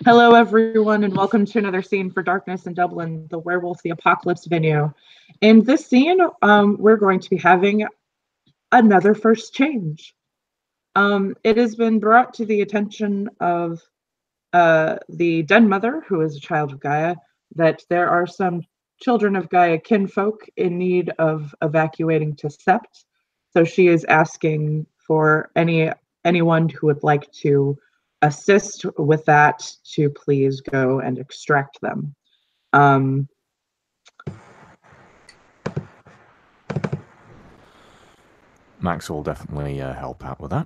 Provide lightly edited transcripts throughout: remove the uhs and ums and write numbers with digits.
Hello, everyone, and welcome to another scene for Darkness in Dublin, the Werewolf the Apocalypse venue. In this scene, we're going to be having another first change. It has been brought to the attention of the Den Mother, who is a child of Gaia, that there are some children of Gaia kinfolk in need of evacuating to Sept. So she is asking for anyone who would like to assist with that to please go and extract them. Max will definitely help out with that.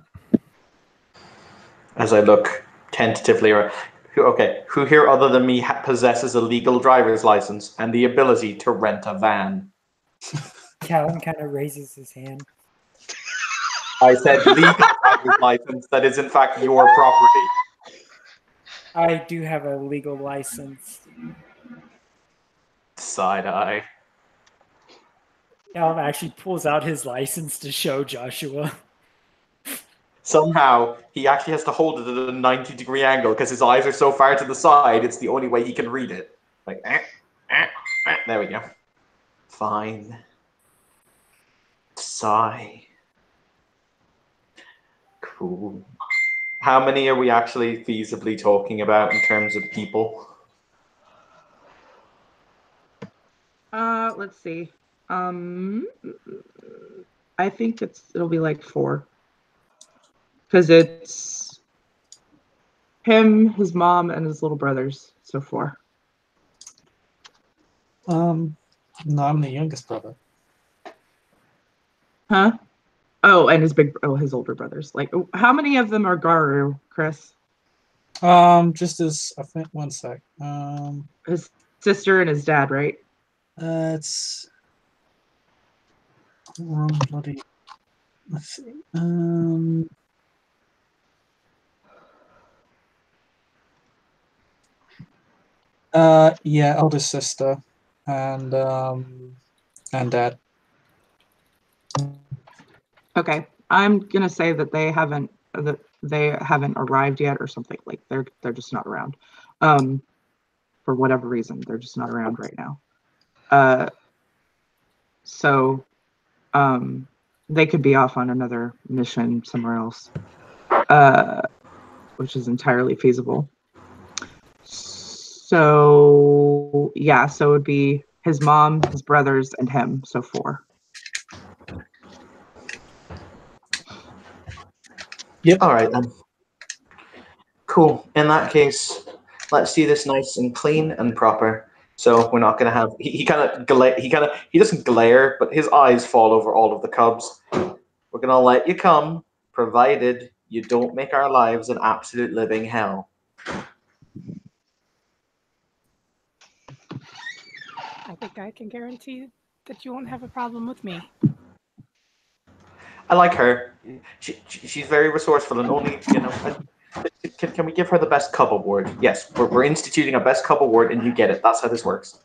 As I look tentatively around, who here other than me possesses a legal driver's license and the ability to rent a van? Callan kind of raises his hand. I said legal driver's license that is in fact your property. I do have a legal license. Side eye. Callan actually pulls out his license to show Joshua. Somehow, he actually has to hold it at a 90-degree angle because his eyes are so far to the side, it's the only way he can read it. Like, there we go. Fine. Sigh. Cool. How many are we actually feasibly talking about in terms of people? Let's see. I think it'll be like 4. Because it's him, his mom, and his little brothers. So 4. No, I'm the youngest brother. Huh? Oh, and his older brothers. Like, how many of them are Garu, Chris? Just as I think 1 sec. His sister and his dad, right? It's wrong bloody. Let's see. Yeah, eldest sister and dad. Okay, I'm gonna say that they haven't arrived yet, or something. Like they're just not around. For whatever reason, they're just not around right now. So they could be off on another mission somewhere else, which is entirely feasible. So yeah, so it would be his mom, his brothers, and him. So 4. Yep. All right then. Cool. In that case, let's do this nice and clean and proper. So we're not going to have he doesn't glare, but his eyes fall over all of the cubs. We're going to let you come, provided you don't make our lives an absolute living hell. I think I can guarantee that you won't have a problem with me. I like her. She's very resourceful and only, Can we give her the best cub award? Yes, we're instituting a best cub award, and you get it. That's how this works.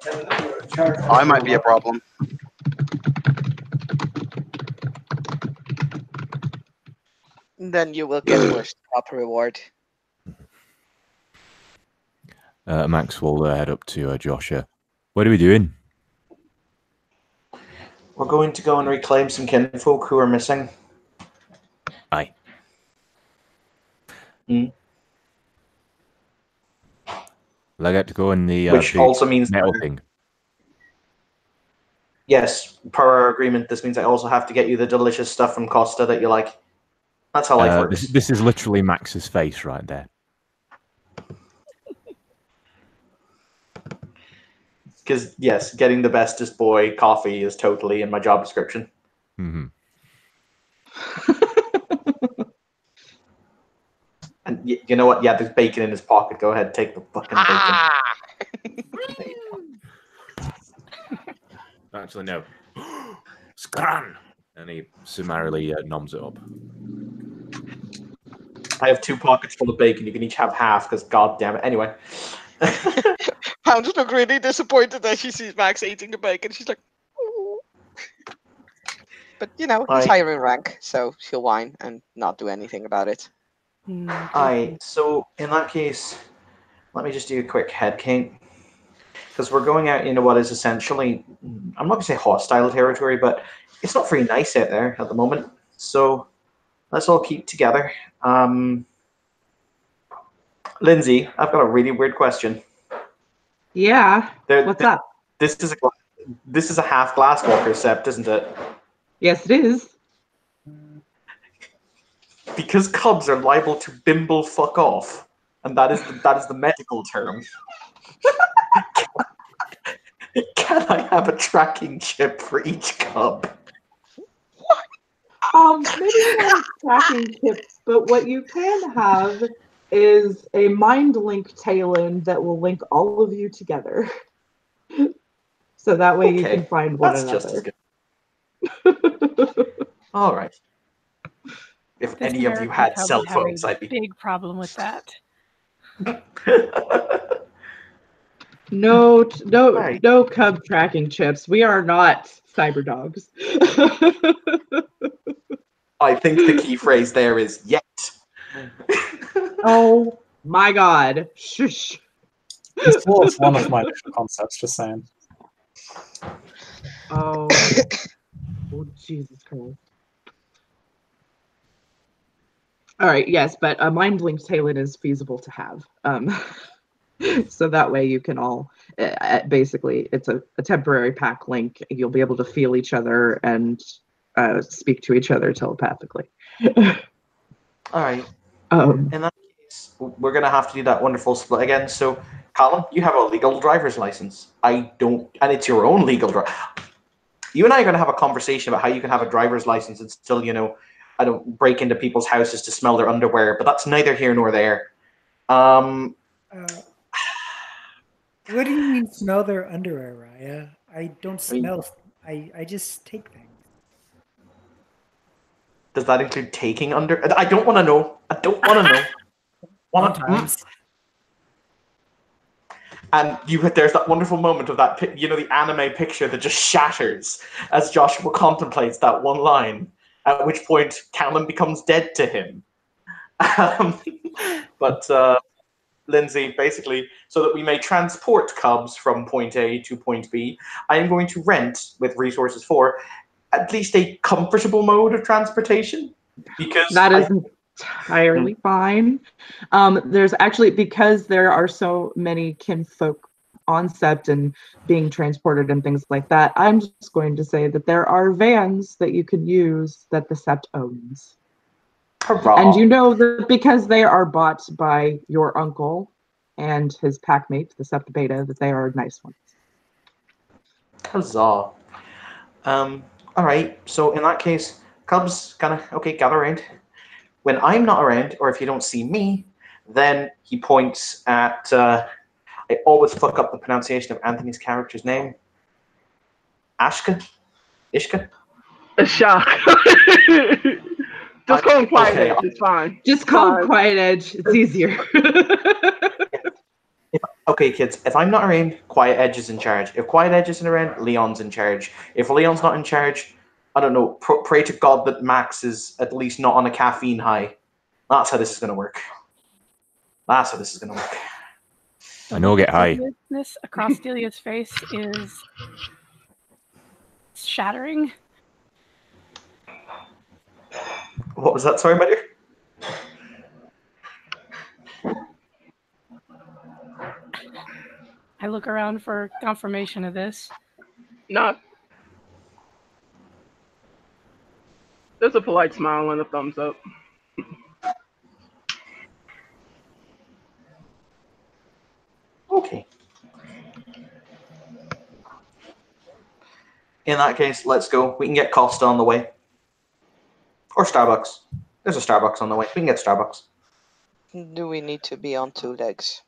I might be a problem. Then you will get worst proper reward. Max will head up to Joshua. What are we doing? We're going to go and reclaim some kinfolk who are missing. Aye. Mm. Will I get to go in the Which also means metal thing? Yes, per our agreement, this means I also have to get you the delicious stuff from Costa that you like. That's how life works. This is literally Max's face right there. Because, yes, getting the bestest boy coffee is totally in my job description. Mm-hmm. And you know what? Yeah, there's bacon in his pocket. Go ahead, take the fucking bacon. Actually, no. Scran! And he summarily noms it up. I have 2 pockets full of bacon. You can each have half, because god damn it. Anyway. Hound look really disappointed as she sees Max eating the bacon. She's like, ooh. But, he's higher in rank, so she'll whine and not do anything about it. Alright, so in that case, let me just do a quick head count. Because we're going out into what is essentially, I'm not going to say hostile territory, but it's not very nice out there at the moment. So let's all keep together. Lindsay, I've got a really weird question. Yeah. What's up? This is a half glass walker sept, isn't it? Yes, it is. Because cubs are liable to bimble fuck off, and that is the medical term. Can I have a tracking chip for each cub? Maybe not a tracking chip, but what you can have is a mind link tail end that will link all of you together. So that way you can find one another. Just as good. All right. If This any of you American had cub cell would have phones, a I'd be big problem with that. No Right. cub tracking chips. We are not cyber dogs. I think the key phrase there is yet. Oh my god. Shush. This was one of my initial concepts, just saying. Oh. Oh, Jesus Christ. All right, yes, but a mind link tail end is feasible to have. So that way you can all, basically, it's a temporary pack link. You'll be able to feel each other and speak to each other telepathically. All right. Um, In that case, we're going to have to do that wonderful split again. So, Colin, you have a legal driver's license. I don't, and it's your own legal driver. You and I are going to have a conversation about how you can have a driver's license and still, I don't break into people's houses to smell their underwear, but that's neither here nor there. What do you mean smell their underwear, Raya? I don't smell. I just take things. Does that include taking under? I don't want to know. I don't want to know. Sometimes. And there's that wonderful moment of that, the anime picture that just shatters as Joshua contemplates that one line, at which point Callum becomes dead to him. But Lindsay, basically, so that we may transport cubs from point A to point B, I am going to rent, with resources for, at least a comfortable mode of transportation. Because that is entirely fine. There's actually, because there are so many kinfolk on sept and being transported and things like that, I'm just going to say that there are vans that you can use that the sept owns. Hurrah. And you know that because they are bought by your uncle and his packmate, the sept beta, that they are nice ones. Huzzah. All right, so in that case, cubs gather around. When I'm not around, or if you don't see me, then he points at, I always fuck up the pronunciation of Anthony's character's name. Ishka? Ashok. Just call him Quiet Edge. It's fine. Just call him Quiet Edge. It's easier. Okay, kids, if I'm not around, Quiet Edge is in charge. If Quiet Edge isn't around, Leon's in charge. If Leon's not in charge, I don't know, pray to God that Max is at least not on a caffeine high. That's how this is going to work. I know, get high. This across Delia's face is shattering. What was that? Sorry, my dear? I look around for confirmation of this. No. There's a polite smile and a thumbs up. Okay. In that case, let's go. We can get Costa on the way. Or Starbucks. There's a Starbucks on the way. We can get Starbucks. Do we need to be on two legs?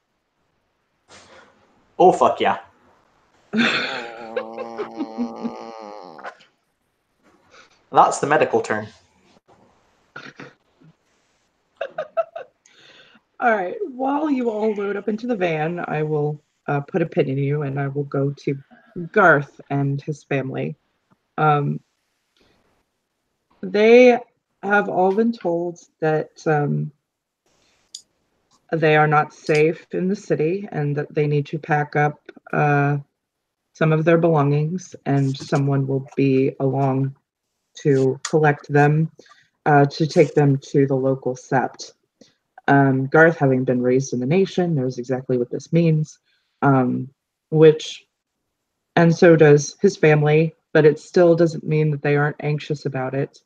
Oh, fuck yeah. That's the medical term. All right. While you all load up into the van, I will put a pin in you, and I will go to Garth and his family. They have all been told that they are not safe in the city and that they need to pack up some of their belongings, and someone will be along to collect them, to take them to the local sept. Garth, having been raised in the nation, knows exactly what this means, which, and so does his family, but it still doesn't mean that they aren't anxious about it.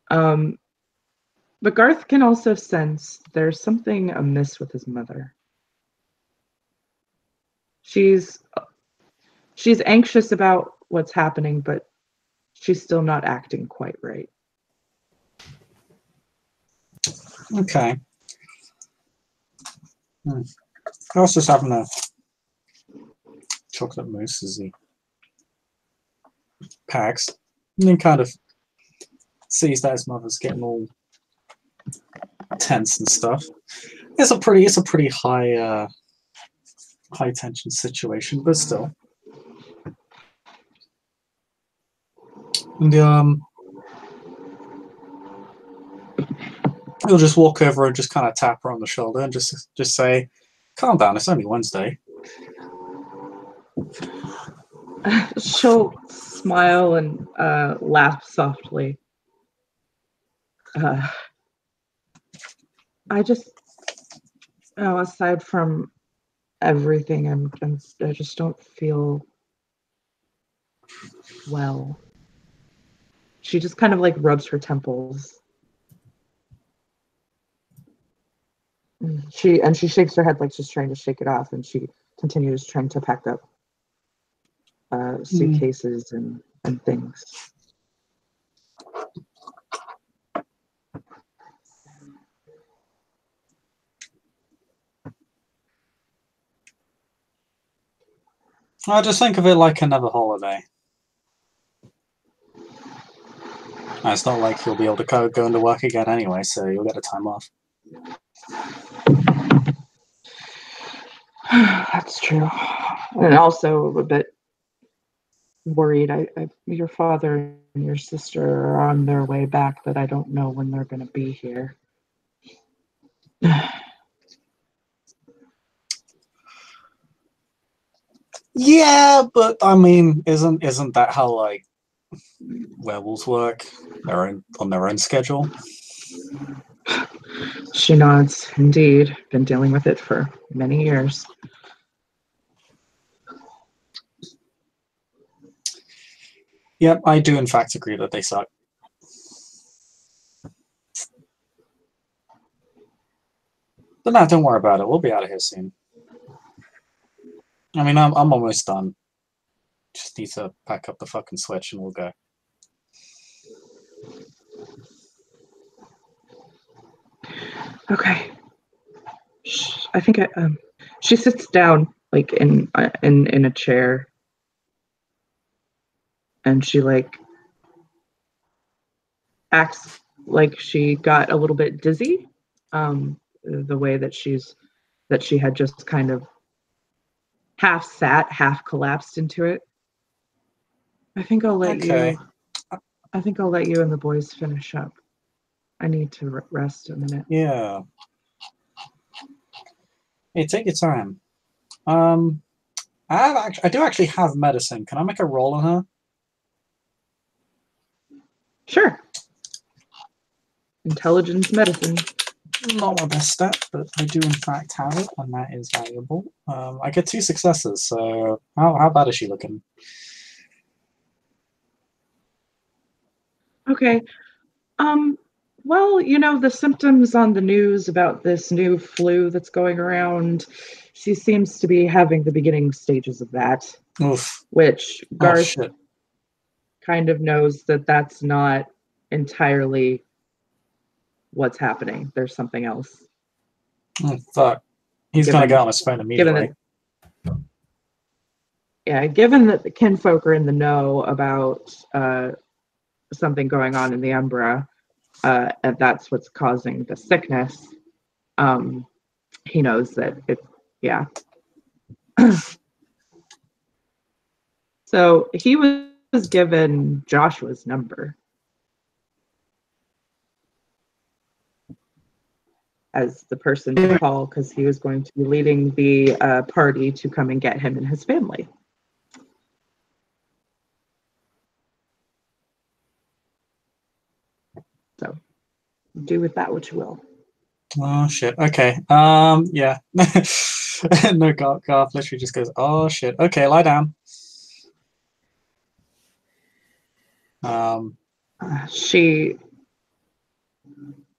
But Garth can also sense there's something amiss with his mother. She's anxious about what's happening, but she's still not acting quite right. Okay. I was just having a chocolate mousse as he packs, and then kind of sees that his mother's getting all tense and stuff. It's a pretty high tension situation, but still. And he'll just walk over and just kind of tap her on the shoulder and just say, "Calm down, it's only Wednesday." She'll smile and laugh softly. I just, aside from everything, I just don't feel well. She just kind of like rubs her temples. She shakes her head like she's trying to shake it off, and she continues trying to pack up suitcases and things. I just think of it like another holiday. It's not like you'll be able to go into work again anyway, so you'll get a time off. That's true. And also a bit worried. Your father and your sister are on their way back, but I don't know when they're going to be here. Yeah, but I mean, isn't that how like werewolves work? On their own schedule. She nods. Indeed, been dealing with it for many years. Yep, I do in fact agree that they suck. But no, don't worry about it. We'll be out of here soon. I mean, I'm almost done. Just need to pack up the fucking Switch and we'll go. Okay. I think she sits down like in a chair, and she like acts like she got a little bit dizzy. The way that she had just kind of half sat, half collapsed into it. I think I'll let you and the boys finish up. I need to rest a minute. Yeah. Hey, take your time. I do actually have medicine. Can I make a roll on her? Sure. Intelligence medicine. Not my best stat, but I do in fact have it, and that is valuable. I get 2 successes, so how bad is she looking? Okay. Well, the symptoms on the news about this new flu that's going around, she seems to be having the beginning stages of that. Oof. Which Garth shit. kind of knows that that's not entirely what's happening. There's something else. Oh, fuck. He's going to get on his phone immediately. Given that the kinfolk are in the know about something going on in the Umbra, and that's what's causing the sickness, he knows that So he was given Joshua's number. as the person to call because he was going to be leading the party to come and get him and his family. So do with that what you will. Oh shit. Okay. Yeah. No, Garth literally just goes, "Oh shit." Okay, lie down.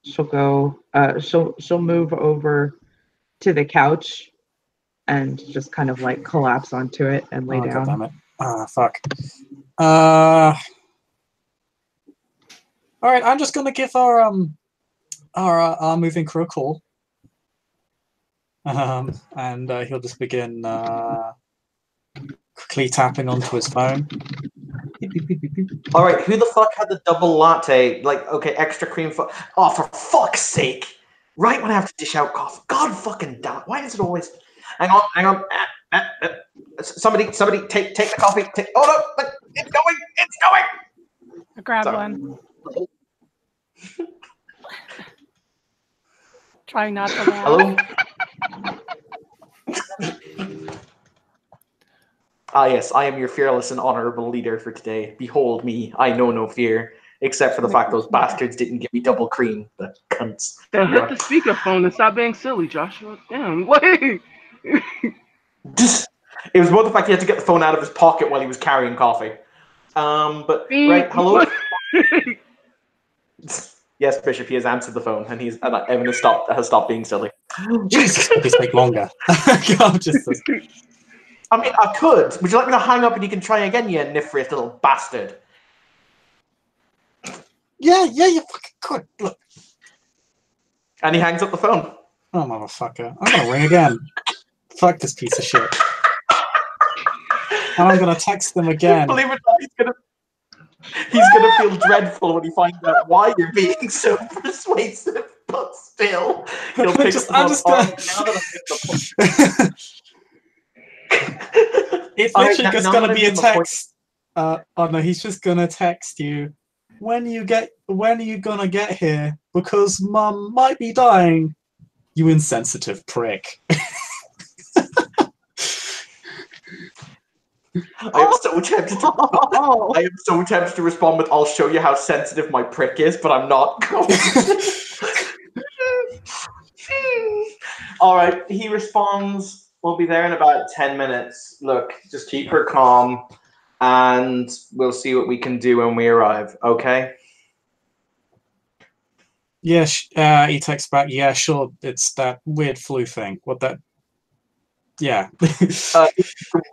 She'll go. She'll move over to the couch and just kind of like collapse onto it and lay God down. damn it. Ah, fuck. All right, I'm just gonna give our moving crew a call. And he'll just begin quickly tapping onto his phone. All right, who the fuck had the double latte? Like, okay, extra cream for. Oh, for fuck's sake! Right when I have to dish out coffee. God fucking damn it! Why is it always? Hang on. Somebody, take the coffee. Oh no, it's going. I grab Sorry. one. Trying not to laugh. Hello. Ah, yes, I am your fearless and honorable leader for today. Behold me, I know no fear, except for the fact those bastards didn't give me double cream. The cunts. Then hit the speakerphone and stop being silly, Joshua. Damn, wait. It was more the fact he had to get the phone out of his pocket while he was carrying coffee. But right, hello. Yes, Bishop, he has answered the phone, and Evan has stopped being silly. Jesus, this take longer. God, just. I mean, I could. Would you like me to hang up and you can try again, you nefarious little bastard? Yeah, you fucking could. Look. And he hangs up the phone. Oh, motherfucker. I'm gonna ring again. Fuck this piece of shit. And I'm gonna text them again. Believe it or not, he's gonna feel dreadful when he finds out why you're being so persuasive, but still. He'll pick up the It's literally just gonna be a text. Oh no, he's just gonna text you. When are you gonna get here? Because Mum might be dying. You insensitive prick. I am so tempted to respond with, "I'll show you how sensitive my prick is," but I'm not going to. All right, he responds, "We'll be there in about 10 minutes. Look, just keep her calm, and we'll see what we can do when we arrive, okay?" Yeah, he texts back, "Yeah, sure, it's that weird flu thing. What that... Yeah."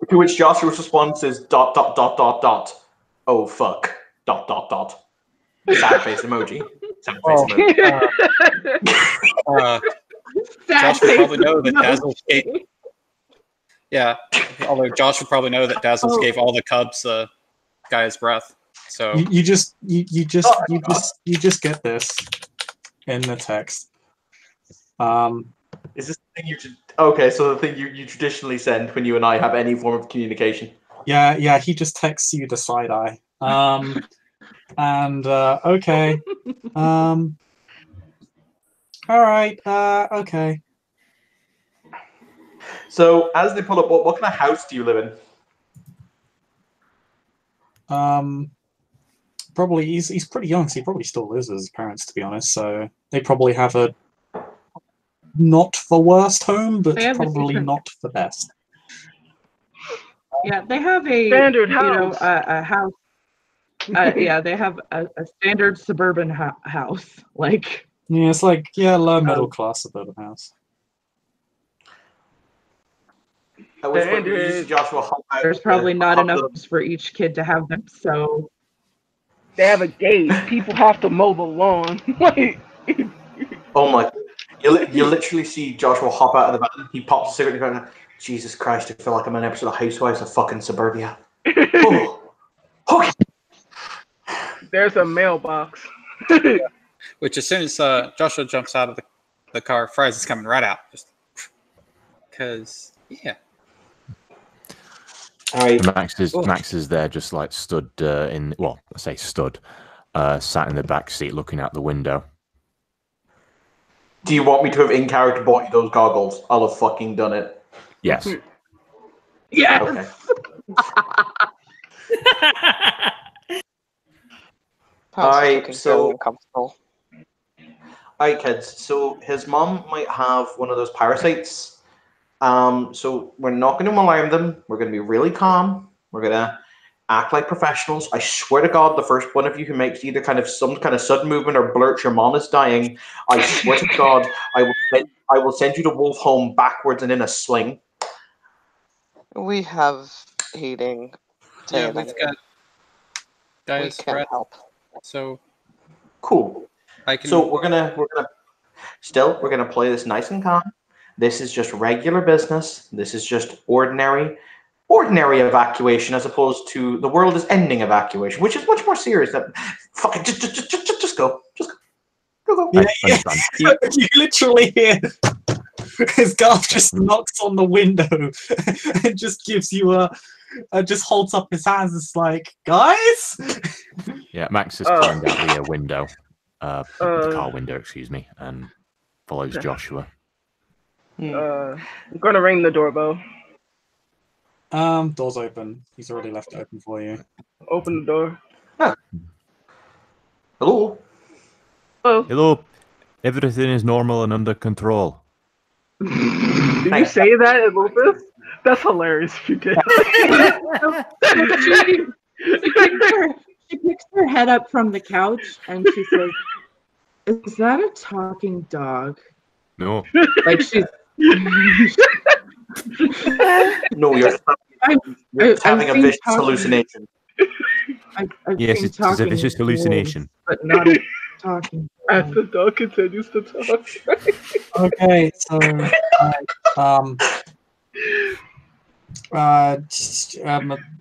To which Joshua's response is ... Oh, fuck. ... Sad face emoji. Sad face emoji. Josh would probably know that Dazzles gave... Yeah, although Josh would probably know that Dazzles gave all the Cubs the guy's breath. So you just get this in the text. Is this the thing you should... Okay, so the thing you traditionally send when you and I have any form of communication. Yeah, he just texts you the side eye. Okay. All right, okay. So as they pull up, what kind of house do you live in? Probably he's pretty young, so he probably still lives with his parents, to be honest. So they probably have a not the worst home, but probably not the best. Yeah, they have a standard house. A house. Yeah, they have a standard suburban house. Like, yeah, it's like low middle class suburban house. There's probably not enough for each kid to have them, so they have a gate. People have to mow the lawn. Like, oh my! You literally see Joshua hop out of the van. He pops a cigarette and goes, "Jesus Christ! I feel like I'm an episode of Housewives of fucking Suburbia." Oh. Okay. There's a mailbox. Which, as soon as Joshua jumps out of the car, Fries is coming right out. Just because, yeah. All right. Max is there, just like stood sat in the back seat, looking out the window. Do you want me to have in character bought you those goggles? I'll have fucking done it. Yes. Yes. Okay. Pounce is Alright, looking so- very uncomfortable. Alright, kids. So his mom might have one of those parasites. So we're not going to alarm them. We're going to be really calm. We're going to act like professionals. I swear to God, the first one of you who makes either some kind of sudden movement or blurt your mom is dying, I swear to God, I will send you to Wolf Home backwards and in a sling. We have heating. Yeah, tailing. we've got We guys can breath, help. so Cool. I can. So we're gonna play this nice and calm. This is just regular business. This is just ordinary evacuation, as opposed to the world is ending evacuation, which is much more serious. Than fucking just go, go. Yeah, I understand. you literally hear his Garth just knocks on the window and just gives you just holds up his hands. It's like, guys. Yeah, Max has climbed out the window, the car window, excuse me, and follows Joshua. I'm gonna ring the doorbell. Door's open. He's already left it open for you. Open the door. Hello. Hello. Hello. Everything is normal and under control. Did you say that in Lupus? That's hilarious if you did. She picks her head up from the couch and she says, "Is that a talking dog?" No. Like she's. No, you're just having a seen vicious talking- hallucination. I've Yes, seen it's a talking vicious hallucination. wolves, but not a talking. As the dog continues to talk. Okay, so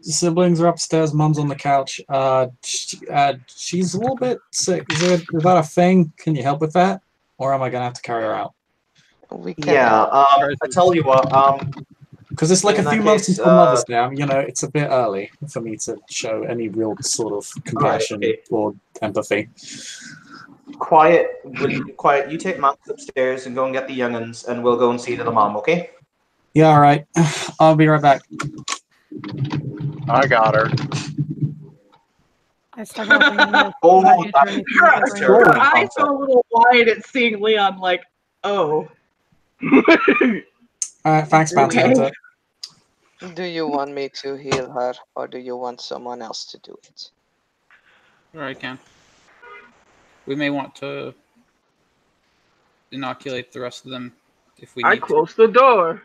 siblings are upstairs. Mum's on the couch. She's a little bit sick. Is that a thing? Can you help with that, or am I gonna have to carry her out? We can Yeah. help. I tell you what. Because it's like In a few that months case, until Mother's Day. It's a bit early for me to show any real sort of compassion okay. or empathy. Quiet. You take Max upstairs and go and get the young'uns, and we'll go and see to the mom. Okay? Yeah, all right. I'll be right back. I got her. I start helping him with Oh, luggage or that's anything Her, like That's that. terrible. her eyes go a little wide at seeing Leon. Like, oh, All right, thanks, Bounty Okay. Hunter. Do you want me to heal her, or do you want someone else to do it? Or I can. We may want to inoculate the rest of them if we I need to. closed the door.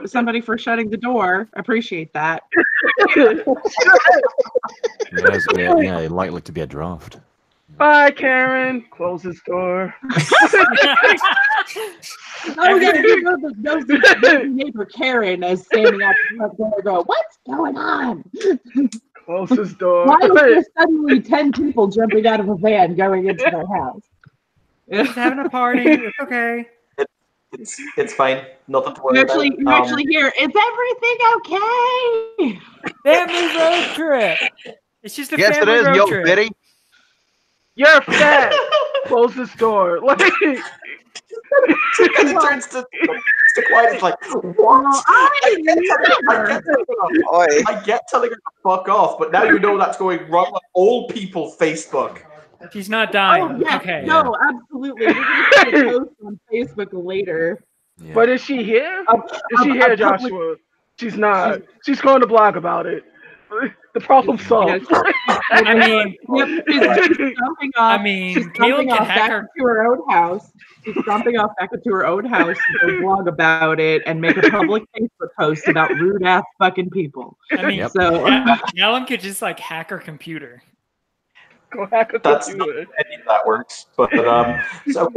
somebody for shutting the door. Appreciate that. Yeah, likely to be a draft. Bye, Karen. Close his door. Oh yeah, you know the neighbor Karen is standing out the front door. Go, what's going on? Close his door. Why is there suddenly 10 people jumping out of a van going into their house? Just having a party. It's okay. It's fine. Nothing to worry You about. actually hear, is everything okay? Family road trip. It's just a Yes, it family is, road yo, trip. Biddy. You're fat. Close this door. Like, It kind of turns to quiet. It's like, what? Well, I get telling her to fuck off, but now you know that's going wrong on old people Facebook. She's not dying. Oh, yeah. Okay. No, absolutely. We're going to put a post on Facebook later. Yeah. but is she here? Is she a here, public- Joshua? She's not. She's going to blog about it. The problem solved. I mean, Yep, she's stomping off. Caleb she's stomping can off hack back her. to her own house. She's stomping off back into her own house to go blog about it and make a public Facebook post about rude ass fucking people. I mean, Yep. So Callum could just like hack her computer. Go hack a That's not computer. any of that works. But so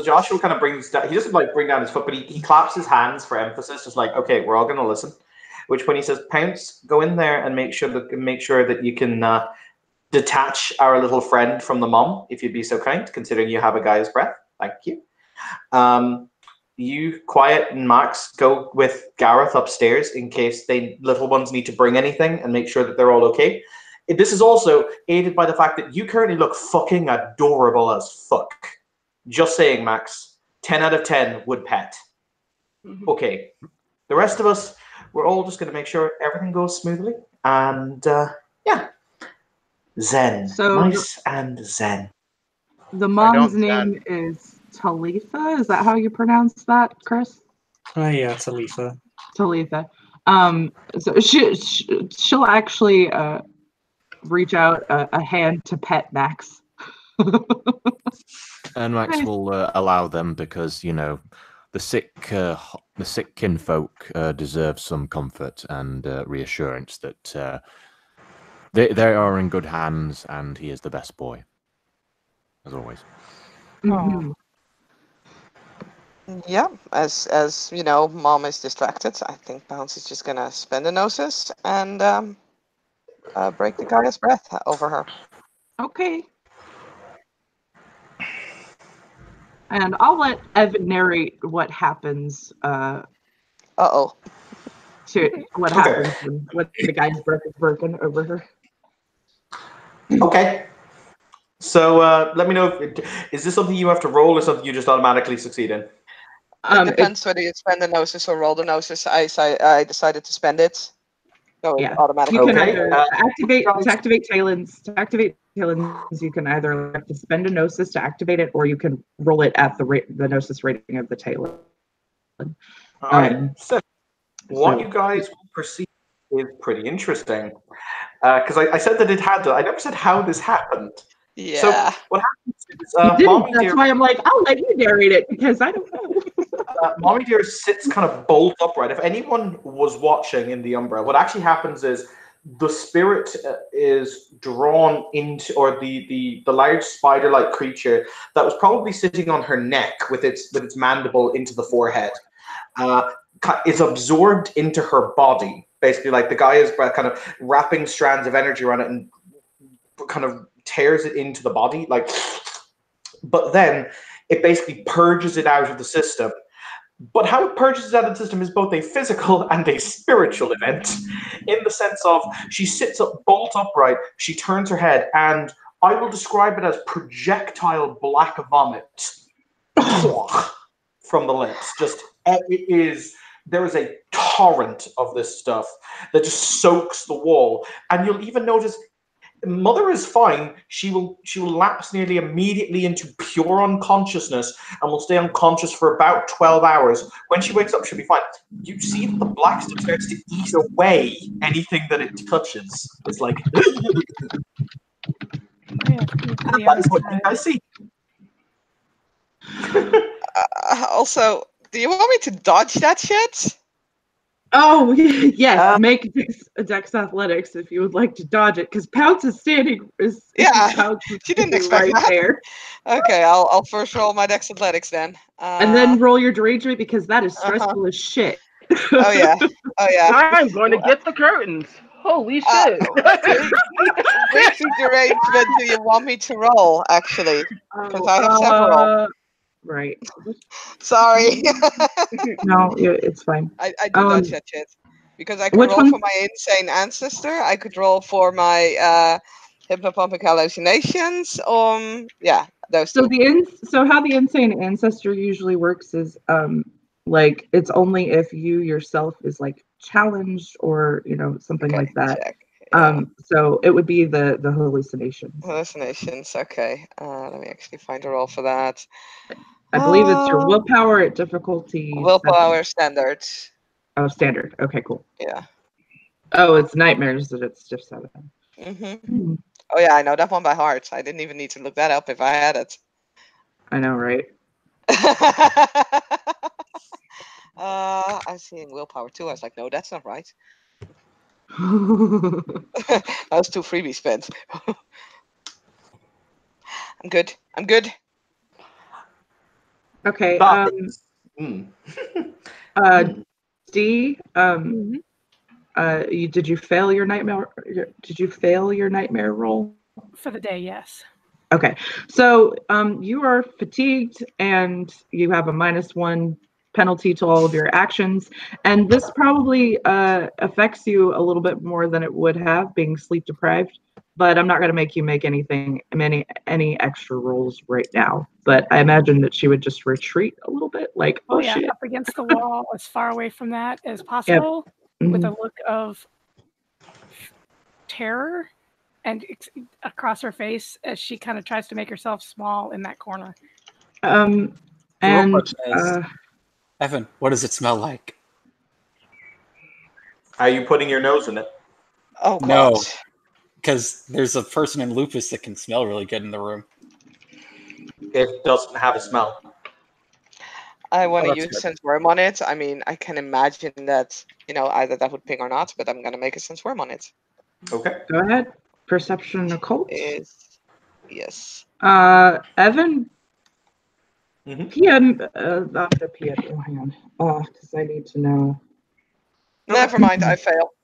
Joshua kind of brings down. He doesn't like bring down his foot, but he claps his hands for emphasis, just like, okay, we're all going to listen. Which when he says, Pounce, go in there and make sure that you can detach our little friend from the mom, if you'd be so kind, considering you have a guy's breath. Thank you. You, Quiet, and Max go with Gareth upstairs in case little ones need to bring anything and make sure that they're all okay. This is also aided by the fact that you currently look fucking adorable as fuck. Just saying, Max. 10 out of 10 would pet. Okay. The rest of us, we're all just going to make sure everything goes smoothly. And, yeah. Zen. So nice and zen. The mom's name is Talitha. Is that how you pronounce that, Chris? Oh, yeah, Talitha. Talitha. So she'll actually reach out a hand to pet Max. And Max will allow them because, you know, the sick kinfolk deserve some comfort and reassurance that they are in good hands, and he is the best boy, as always. Mm-hmm. Yeah, as you know, Mom is distracted. I think Bounce is just gonna spin the noses and break the guy's breath over her. Okay. And I'll let Evan narrate what happens. Uh-oh. To what happens when the guy's breath is broken over her. Okay. So let me know, is this something you have to roll or something you just automatically succeed in? It depends whether you spend the noses or roll the noses. I decided to spend it. So yeah, it's automatically. You can either to activate talents. To activate talents, you can either have to spend a gnosis to activate it, or you can roll it at the gnosis rating of the talent. All right. So what you guys perceive is pretty interesting. Because I said that it had to. I never said how this happened. Yeah. So what happens is, you didn't. Mommy That's Dear, why I'm like, I'll let you narrate it because I don't know. Mommy Dear sits kind of bolt upright. If anyone was watching in the Umbra, what actually happens is the spirit is drawn into, or the large spider-like creature that was probably sitting on her neck with its mandible into the forehead, is absorbed into her body. Basically, like the guy is kind of wrapping strands of energy around it and kind of tears it into the body, like. But then it basically purges it out of the system. But how it purges it out of the system is both a physical and a spiritual event, in the sense of she sits up bolt upright, she turns her head, and I will describe it as projectile black vomit from the lips. Just there is a torrent of this stuff that just soaks the wall, and you'll even notice Mother is fine. She will lapse nearly immediately into pure unconsciousness and will stay unconscious for about 12 hours. When she wakes up, she'll be fine. You see that the black stuff starts to eat away anything that it touches. It's like that's what you guys see. Also, do you want me to dodge that shit? Oh, yes. Make Dex Athletics if you would like to dodge it, because Pounce is standing. She didn't expect right that. there. Okay, I'll first roll my Dex Athletics then. And then roll your derangement, because that is stressful as shit. Oh yeah. I'm going to get the curtains. Holy shit! Which derangement do you want me to roll, actually? Because I have several. Right. Sorry. No, it's fine. I do dodge that shit. Because I could roll for my insane ancestor. I could roll for my hypnopompic hallucinations. Yeah, those two. So how the insane ancestor usually works is like it's only if you yourself is like challenged or something like that. Check. Yeah. So it would be the hallucinations. Hallucinations. Okay. Let me actually find a roll for that. I believe it's your willpower at difficulty. Willpower standard. Oh, standard. Okay, cool. Yeah. Oh, it's nightmares that it's just 7. Mm-hmm. Oh yeah, I know that one by heart. I didn't even need to look that up if I had it. I know, right? I see willpower too. I was like, no, that's not right. That was 2 freebies spent. I'm good. Okay. D. Did you fail your nightmare? Did you fail your nightmare roll? For the day, yes. Okay. So you are fatigued and you have a -1 penalty to all of your actions, and this probably affects you a little bit more than it would have being sleep deprived. but I'm not going to make you make any extra rolls right now. But I imagine that she would just retreat a little bit, like, oh yeah, shit. up against the wall, as far away from that as possible, with a look of terror and across her face as she kind of tries to make herself small in that corner. And Evan, what does it smell like? Are you putting your nose in it? Oh, God. No, because there's a person in lupus that can smell really good in the room. It doesn't have a smell. I want to use good. sense worm on it. I mean, I can imagine that, either that would ping or not, but I'm going to make a sense worm on it. Okay. Go ahead. Perception occult. Yes. Evan. Mm-hmm. PM. Not the PM. Oh, hang on. Because I need to know. Never mind. I fail.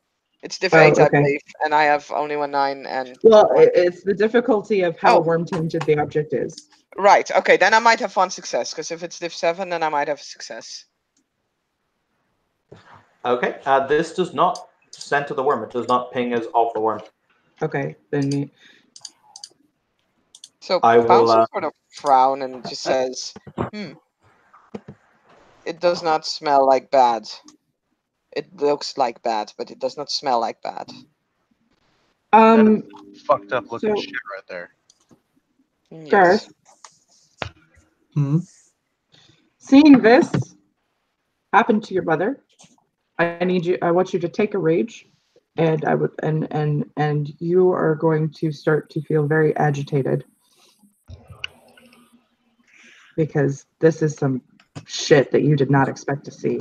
It's diff 8, I believe, and I have only 1 9 and. Well, it's the difficulty of how worm tinted the object is. Right. Okay. Then I might have 1 success, because if it's diff 7, then I might have a success. Okay. This does not center the worm. It does not ping as of the worm. Okay. Then. So I will sort of frown and just says, It does not smell like bad. It looks like bad, but it does not smell like bad. Fucked up looking shit right there. Garth. Yes. Seeing this happen to your mother, I want you to take a rage, and and you are going to start to feel very agitated. Because this is some shit that you did not expect to see.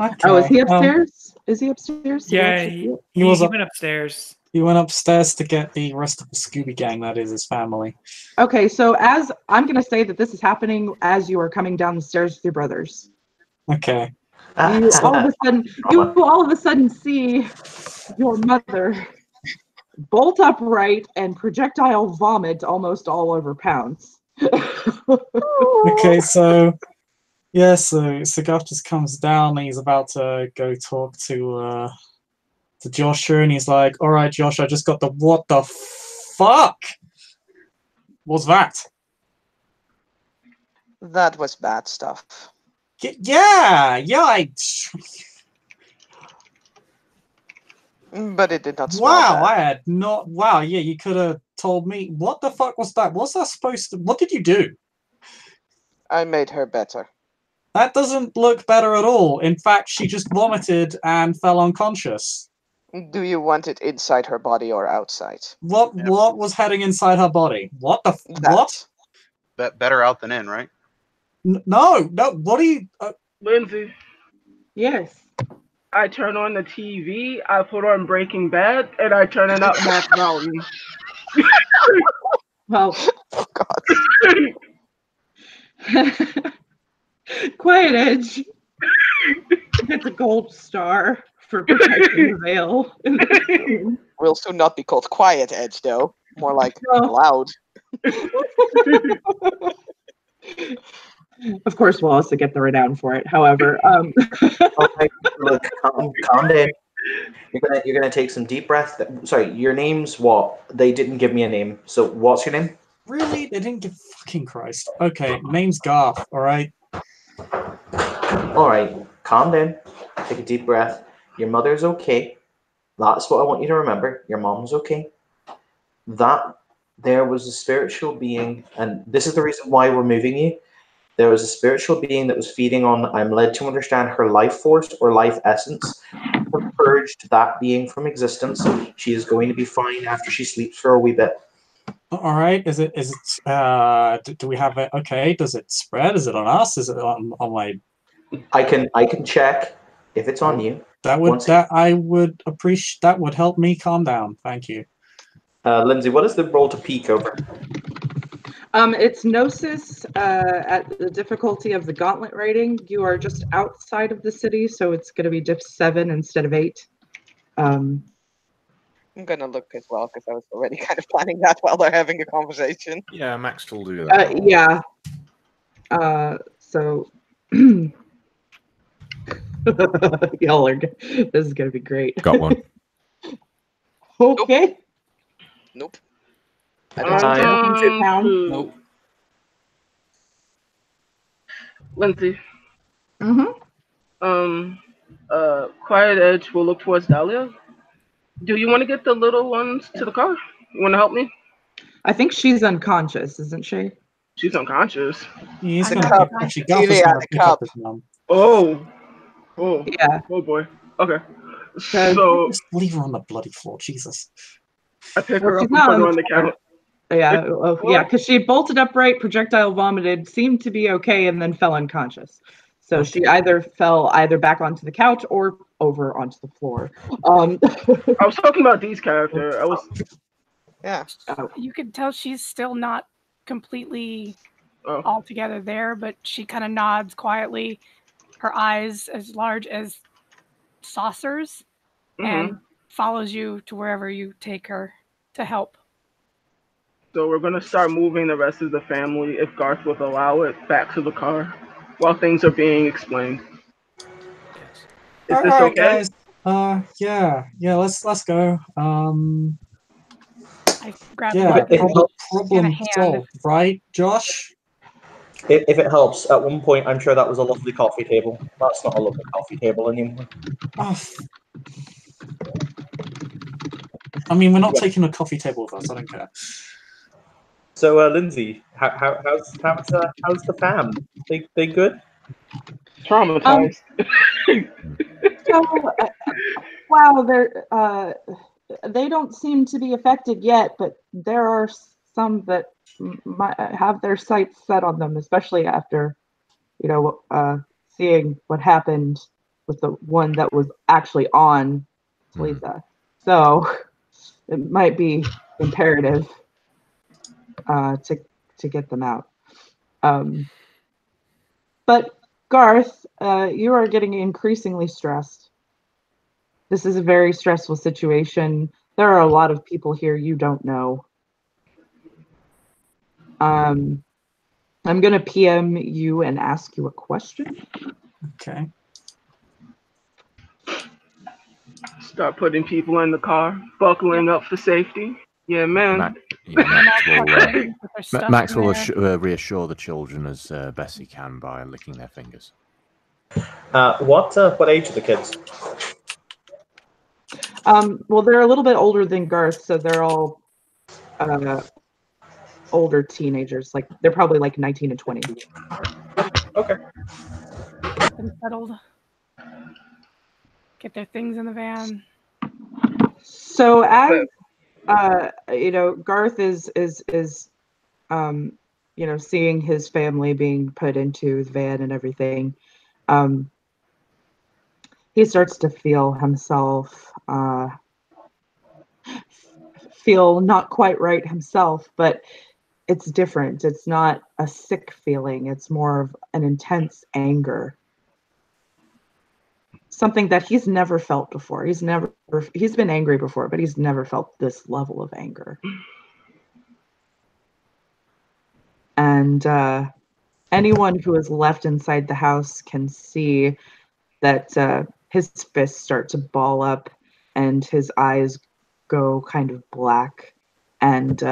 Okay. Oh, is he upstairs? Is he upstairs? Yeah, he went upstairs. He went upstairs to get the rest of the Scooby Gang, that is his family. Okay, so as I'm going to say that this is happening as you are coming down the stairs with your brothers. Okay. You all of a sudden see your mother bolt upright and projectile vomit almost all over Pounce. Okay, so Garth just comes down and he's about to go talk to Joshua, and he's like, all right, Josh, I just got the what the fuck? What's that? That was bad stuff. But it did not smell bad. I had not. Wow, yeah, you could have told me. What the fuck was that? What's that supposed to? What did you do? I made her better. That doesn't look better at all. In fact, she just vomited and fell unconscious. Do you want it inside her body or outside? What was heading inside her body? What the what? Better out than in, right? No. What do you? Lindsay. Yes. I turn on the TV, I put on Breaking Bad, and I turn it up max volume. Well, oh God. Quiet Edge gets a gold star for protecting the veil. Will soon not be called Quiet Edge, though. More like loud. Of course, we'll also get the renown for it. However, okay, look, calm down. You're gonna take some deep breaths. Sorry, your name's what? They didn't give me a name. So what's your name? Really? They didn't give fucking Christ. Okay, name's Garth. All right. All right, calm down. Take a deep breath. Your mother's okay. That's what I want you to remember. Your mom's okay. That there was a spiritual being, and this is the reason why we're moving you. There was a spiritual being that was feeding on, I'm led to understand, her life force or life essence. Purged that being from existence. She is going to be fine after she sleeps for a wee bit. All right. Is it? Do we have it? Okay. Does it spread? Is it on us? Is it on my? I can check if it's on you. I would appreciate. That would help me calm down. Thank you. Lindsay, what is the roll to peek over? It's Gnosis at the difficulty of the gauntlet rating. You are just outside of the city, so it's going to be diff 7 instead of 8. I'm going to look as well, because I was already kind of planning that while they're having a conversation. Yeah, Max will do that. Yeah. So... Y'all are... This is going to be great. Got one. Okay. Nope. I don't see it. Nope. Lindsay. Mm-hmm. Quiet Edge will look towards Dahlia. Do you want to get the little ones to the car? You want to help me? I think she's unconscious, isn't she? She's unconscious. He's The gonna cup. actually Garth is Delia, gonna the pick up cup. his mum. Oh, Yeah. oh boy. Okay. So- So Just leave her on the bloody floor, Jesus. I pick Well, her up she's and not put on her the on the floor. couch. Yeah, yeah, because she bolted upright, projectile vomited, seemed to be okay, and then fell unconscious. So she either fell back onto the couch or over onto the floor. I was talking about Dee's character. Yeah. You can tell she's still not completely Oh. altogether there, but she kind of nods quietly, her eyes as large as saucers, and follows you to wherever you take her to help. So we're gonna start moving the rest of the family, if Garth would allow it, back to the car while things are being explained. Is this Alright, okay? guys. Yeah, let's go. I grab Yeah, the bucket problem and a hand. solved, right, Josh? If it helps, at one point I'm sure that was a lovely coffee table. That's not a lovely coffee table anymore. Oh. I mean, we're not taking a coffee table with us. I don't care. So, Lindsay, how's the fam? They good? Traumatized. So, wow, they don't seem to be affected yet, but there are some that might have their sights set on them, especially after, seeing what happened with the one that was actually on Lisa. So it might be imperative to get them out. But Garth, you are getting increasingly stressed. This is a very stressful situation. There are a lot of people here you don't know. I'm going to PM you and ask you a question. Okay. Start putting people in the car, buckling up for safety. Yeah, man. Max will reassure the children as best he can by licking their fingers. What age are the kids? Well, they're a little bit older than Garth, so they're all older teenagers. Like they're probably like 19 and 20. Okay. Get them settled. Get their things in the van. So as Garth is seeing his family being put into the van and everything, he starts to feel himself feel not quite right himself, but it's different. It's not a sick feeling. It's more of an intense anger. Something that he's never felt before. He's been angry before, but he's never felt this level of anger. And anyone who is left inside the house can see that his fists start to ball up and his eyes go kind of black, and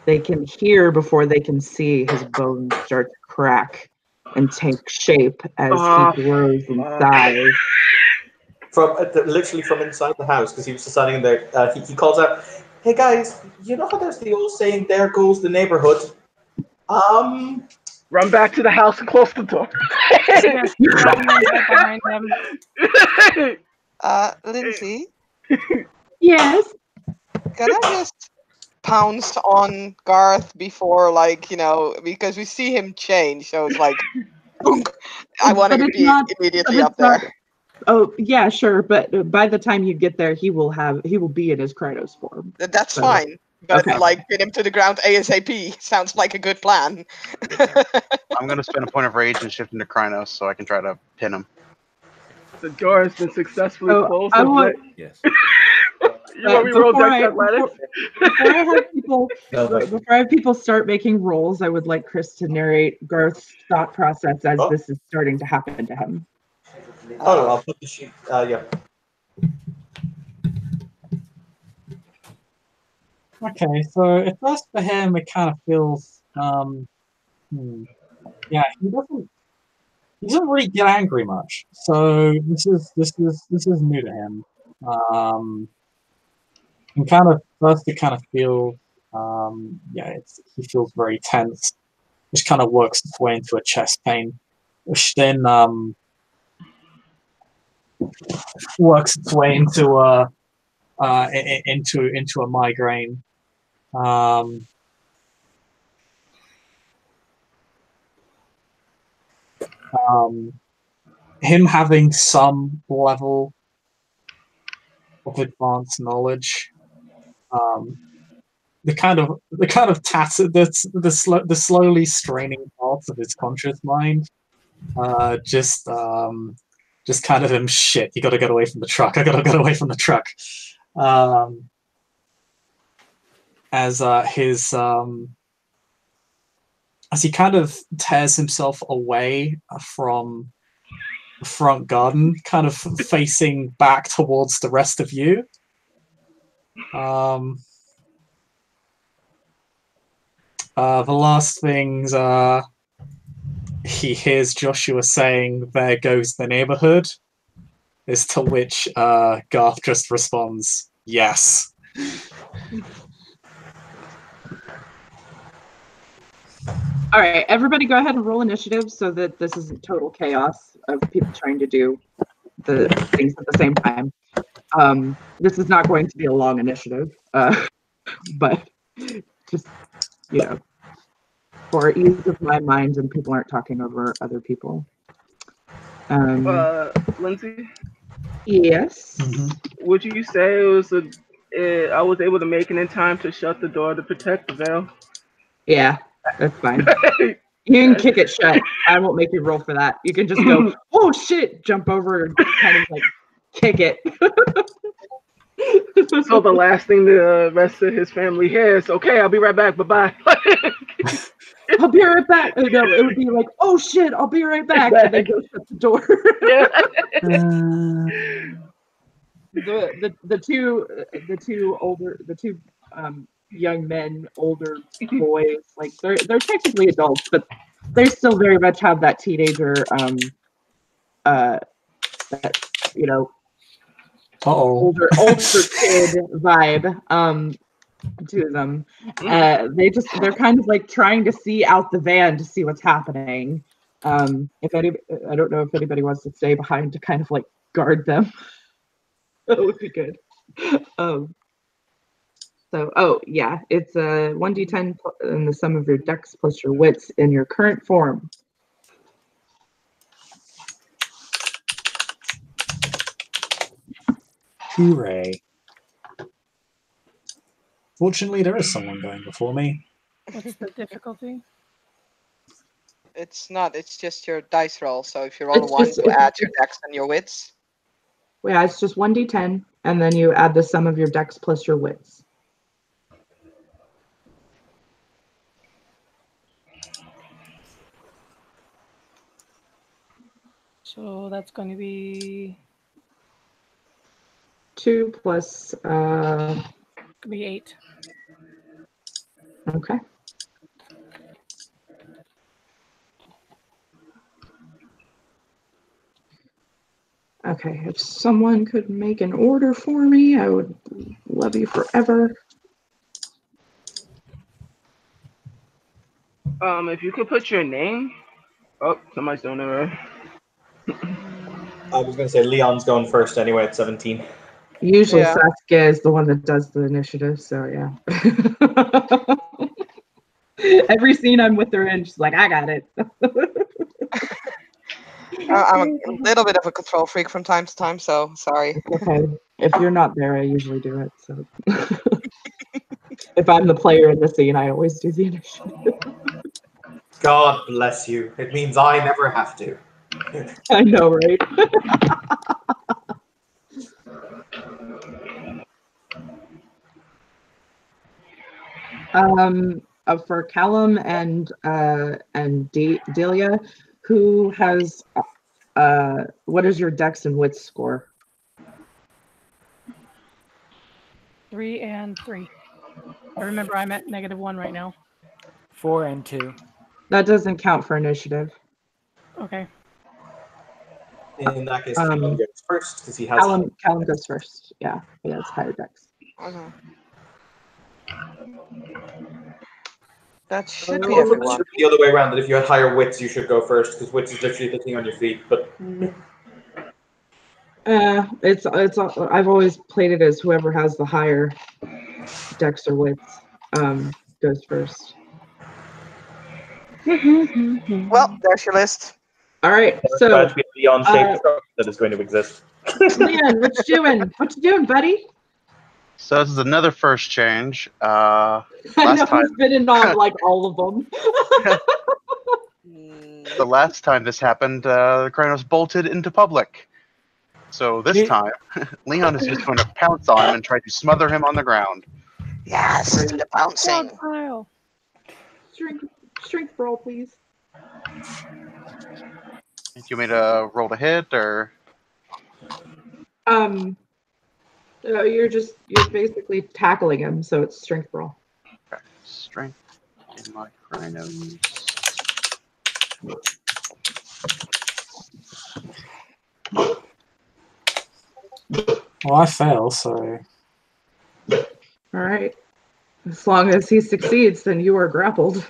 they can hear before they can see his bones start to crack and take shape as he grows in size. Literally from inside the house, because he was just standing there, he calls out, "Hey guys, you know how there's the old saying, 'There goes the neighborhood'? Run back to the house and close the door." Behind them. Lindsay? Yes? Can I just pounce on Garth before, because we see him change, so it's like, I want to be immediately up there. Oh, yeah, sure, but by the time you get there, he will be in his Krynos form. That's fine. But get him to the ground ASAP sounds like a good plan. I'm gonna spend a point of rage and shift into Krynos so I can try to pin him. The door has been successfully closed. Yes. You want me to roll dex athletics? Before I have people start making rolls, I would like Chris to narrate Garth's thought process as this is starting to happen to him. I'll put the sheet. Yeah. Okay, so at first for him, it kind of feels, yeah, he doesn't really get angry much. So this is new to him. And kind of first, it kind of feels, he feels very tense, which kind of works its way into a chest pain, which then works its way into a migraine. Him having some level of advanced knowledge, the kind of tacit, the slowly straining parts of his conscious mind, just kind of him, shit, you gotta get away from the truck. I gotta get away from the truck. As he kind of tears himself away from the front garden, kind of facing back towards the rest of you. The last things he hears Joshua saying, "There goes the neighborhood," is to which Garth just responds, "Yes." All right, everybody go ahead and roll initiative so that this isn't total chaos of people trying to do the things at the same time. This is not going to be a long initiative, but just, for ease of my mind and people aren't talking over other people. Lindsay? Yes? Would you say I was able to make it in time to shut the door to protect the veil? Yeah, that's fine. You can kick it shut. I won't make you roll for that. You can just go, oh shit, jump over and kind of like kick it. So the last thing the rest of his family hears, okay, I'll be right back, bye-bye. I'll be right back. No, it would be like, oh shit, I'll be right back. And then go shut the door. The two young men, older boys, like they're technically adults, but they still very much have that teenager older kid vibe to them. They're kind of like trying to see out the van to see what's happening. I don't know if anybody wants to stay behind to kind of like guard them. That would be good. It's a 1d10 and the sum of your dex plus your wits in your current form. Hooray. Fortunately, there is someone going before me. What's the difficulty? It's not, it's just your dice roll. So if you roll a 1, you add your dex and your wits. Yeah, it's just 1d10, and then you add the sum of your dex plus your wits. So that's going to be 2 plus could be 8. Okay. Okay, if someone could make an order for me, I would love you forever. If you could put your name. Oh, somebody's doing it right. I was going to say Leon's going first anyway at 17. Usually Saskia is the one that does the initiative, so yeah. Every scene I'm with her in, she's like, I got it. I'm a little bit of a control freak from time to time, so sorry. Okay. If you're not there, I usually do it. So if I'm the player in the scene, I always do the initiative. God bless you. It means I never have to. I know, right? For Callum and Delia, who has what is your dex and wits score? 3 and 3. I remember I'm at -1 right now. 4 and 2. That doesn't count for initiative. Okay. In that case, Callum goes first because he has. Callum goes first. Yeah, he has higher dex. Okay. That should be everyone. The other way around. That if you had higher wits, you should go first because wits is literally the thing on your feet. But it's I've always played it as whoever has the higher dex or wits goes first. Well, there's your list. All right, there's so about to be a beyond-shaped truck that is going to exist. Leon, what you doing? What you doing, buddy? So this is another first change. I know he's been in on like all of them. The last time this happened, Krynos bolted into public. So this time, Leon is just going to pounce on him and try to smother him on the ground. Yes, do the pouncing. Pile. Strength roll, please. Do you want me to roll to hit or? You're basically tackling him, so it's strength roll. Okay. Strength in my Krynos. Well, I fail, so. All right. As long as he succeeds, then you are grappled.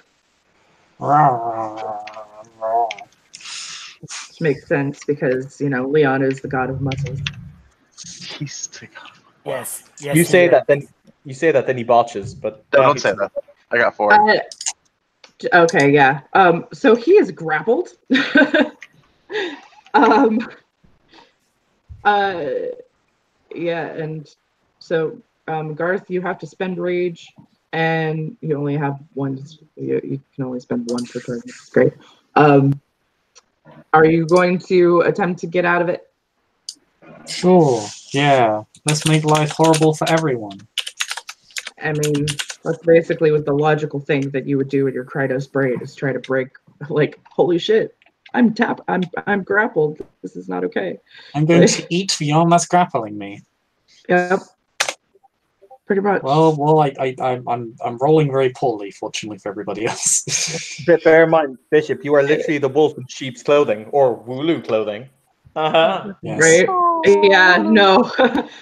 Which makes sense because, Leon is the god of muscles. He's the god. Yes. You say that, then he botches, but don't say that. I got 4. Okay, yeah. So he is grappled. Yeah, and so Garth, you have to spend rage, and you only have one. You can only spend 1 per turn. That's great. Are you going to attempt to get out of it? Sure. Yeah. Let's make life horrible for everyone. I mean, that's basically what the logical thing that you would do with your Krynos braid is try to break. Like, holy shit, I'm grappled. This is not okay. I'm going to eat the arm that's grappling me. Yep. Pretty much. Well, I'm rolling very poorly, fortunately for everybody else. But bear in mind, Bishop, you are literally the wolf in sheep's clothing or Wooloo clothing. Yes. Right? Yeah. No,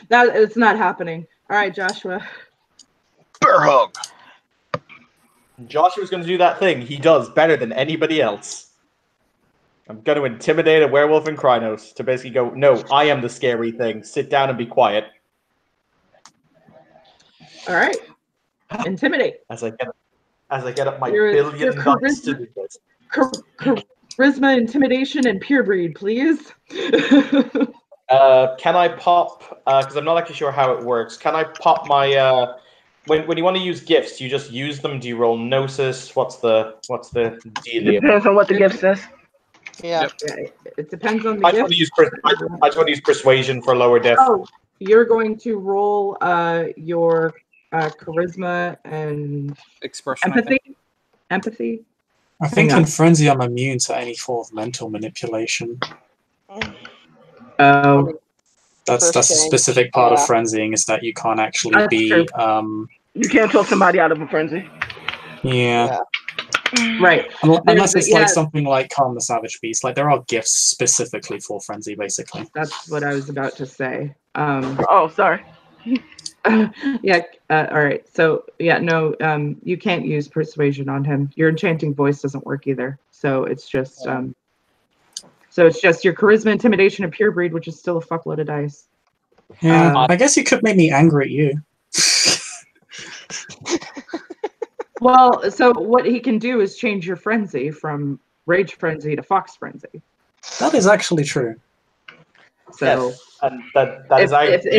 that it's not happening. All right, Joshua. Bear hug. Joshua's going to do that thing he does better than anybody else. I'm going to intimidate a werewolf in Krynos to basically go, no, I am the scary thing. Sit down and be quiet. All right. Intimidate. As I get up my Your billion dice to do this. Charisma, intimidation, and pure breed, please. Can I pop? Because I'm not actually sure how it works. Can I pop my? When you want to use gifts, you just use them. Do you roll gnosis? What's the deal? Depends on what the gift says. Yeah. It depends on the I just want to use persuasion for lower def. Oh, you're going to roll your charisma and expression. Empathy. I think in Frenzy I'm immune to any form of mental manipulation. Oh. That's a specific part of frenzying, is that you can't actually be you can't talk somebody out of a frenzy. Yeah. Right. Unless it's like something like Calm the Savage Beast. Like there are gifts specifically for frenzy, basically. That's what I was about to say. Oh, sorry. Yeah. All right. So yeah, no. You can't use persuasion on him. Your enchanting voice doesn't work either. So it's just So it's just your charisma, intimidation, and pure breed, which is still a fuckload of dice. Yeah, I guess you could make me angry at you. Well, so what he can do is change your frenzy from rage frenzy to fox frenzy. That is actually true. So yes, and that is if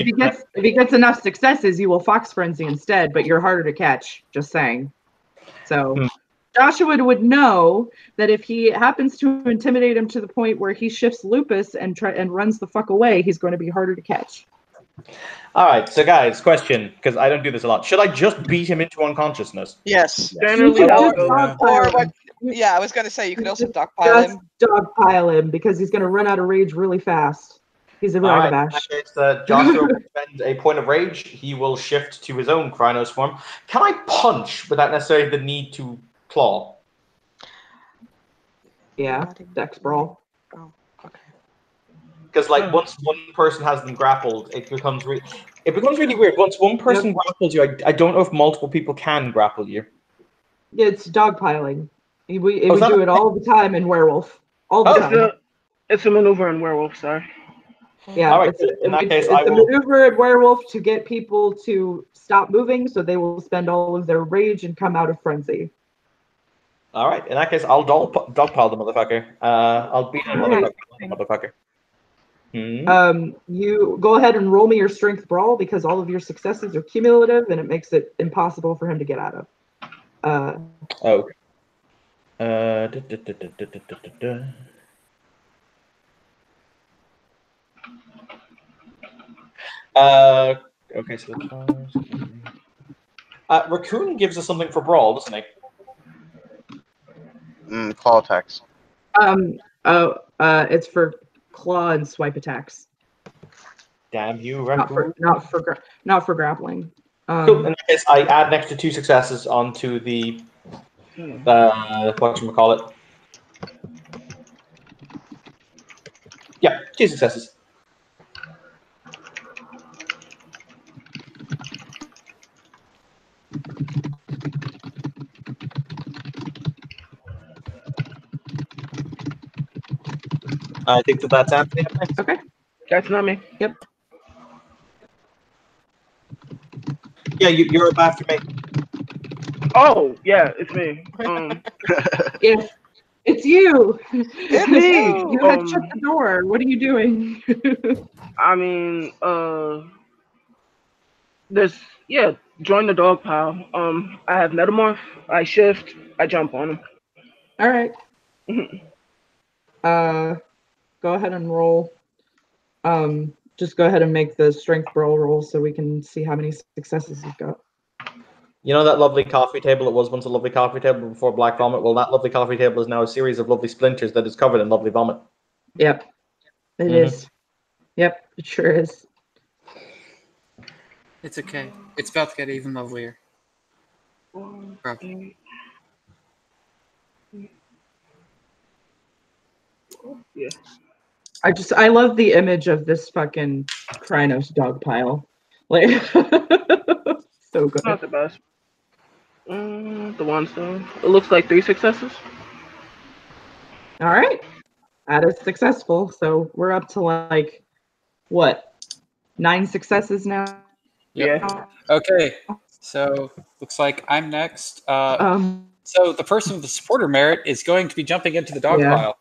he gets enough successes, you will fox frenzy instead, but you're harder to catch. Just saying. So. Joshua would know that if he happens to intimidate him to the point where he shifts lupus and runs the fuck away, he's going to be harder to catch. All right, so guys, question, because I don't do this a lot. Should I just beat him into unconsciousness? Yes. Generally, or what? Yeah, I was going to say you could also dogpile him. Dogpile him because he's going to run out of rage really fast. He's a All right. ragabash. Joshua will spend a point of rage. He will shift to his own Krynos form. Can I punch without necessarily the need to claw? Yeah, Dex Brawl. Oh, okay. Because like once one person has them grappled, it becomes really weird. Once one person grapples you, I don't know if multiple people can grapple you. Yeah, it's dogpiling. We do it all the time in Werewolf. All the time. It's a maneuver in Werewolf, sorry. Yeah, all right. it's a maneuver in Werewolf to get people to stop moving, so they will spend all of their rage and come out of frenzy. All right. In that case, I'll dogpile the motherfucker. I'll beat the motherfucker. You go ahead and roll me your strength brawl because all of your successes are cumulative and it makes it impossible for him to get out of. Okay, so Raccoon gives us something for brawl, doesn't he? Claw attacks. It's for claw and swipe attacks. Damn you, Raccoon. Not for grappling. Cool. In that case, I add an extra 2 successes onto the whatchamacallit. Yeah, 2 successes. I think that's Anthony. Okay. That's not me. Yep. Yeah, you're up after me. Oh, yeah, it's me. Yeah, it's you. It's me. You had shut the door. What are you doing? I mean, join the dog pile. I have metamorph. I shift. I jump on him. All right. Go ahead and roll. Just go ahead and make the strength brawl roll so we can see how many successes you've got. You know that lovely coffee table? It was once a lovely coffee table before Black Vomit. Well, that lovely coffee table is now a series of lovely splinters that is covered in lovely vomit. Yep, it is. Yep, it sure is. It's okay. It's about to get even lovelier. Probably. Yeah. I love the image of this fucking Krynos dog pile. Like, so good. Not the best. The one stone. It looks like 3 successes. All right. That is successful. So we're up to like, what, 9 successes now? Yep. Yeah. Okay. So looks like I'm next. So the person with the supporter merit is going to be jumping into the dog pile.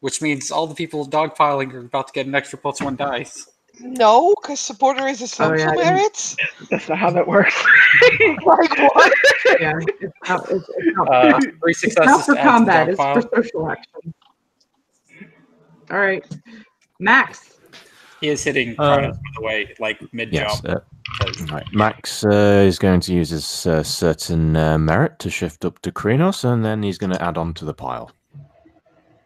Which means all the people dogpiling are about to get an extra +1 dice. No, because supporter is a social merit. That's not how that works. Like what? Yeah, it's not 3 successes. It's not for to add to the combat. dog It's pile. for social action. All right, Max. He is hitting Kronos, by the way, like mid-jump. Yes, right. Max is going to use his certain merit to shift up to Krynos, and then he's going to add on to the pile.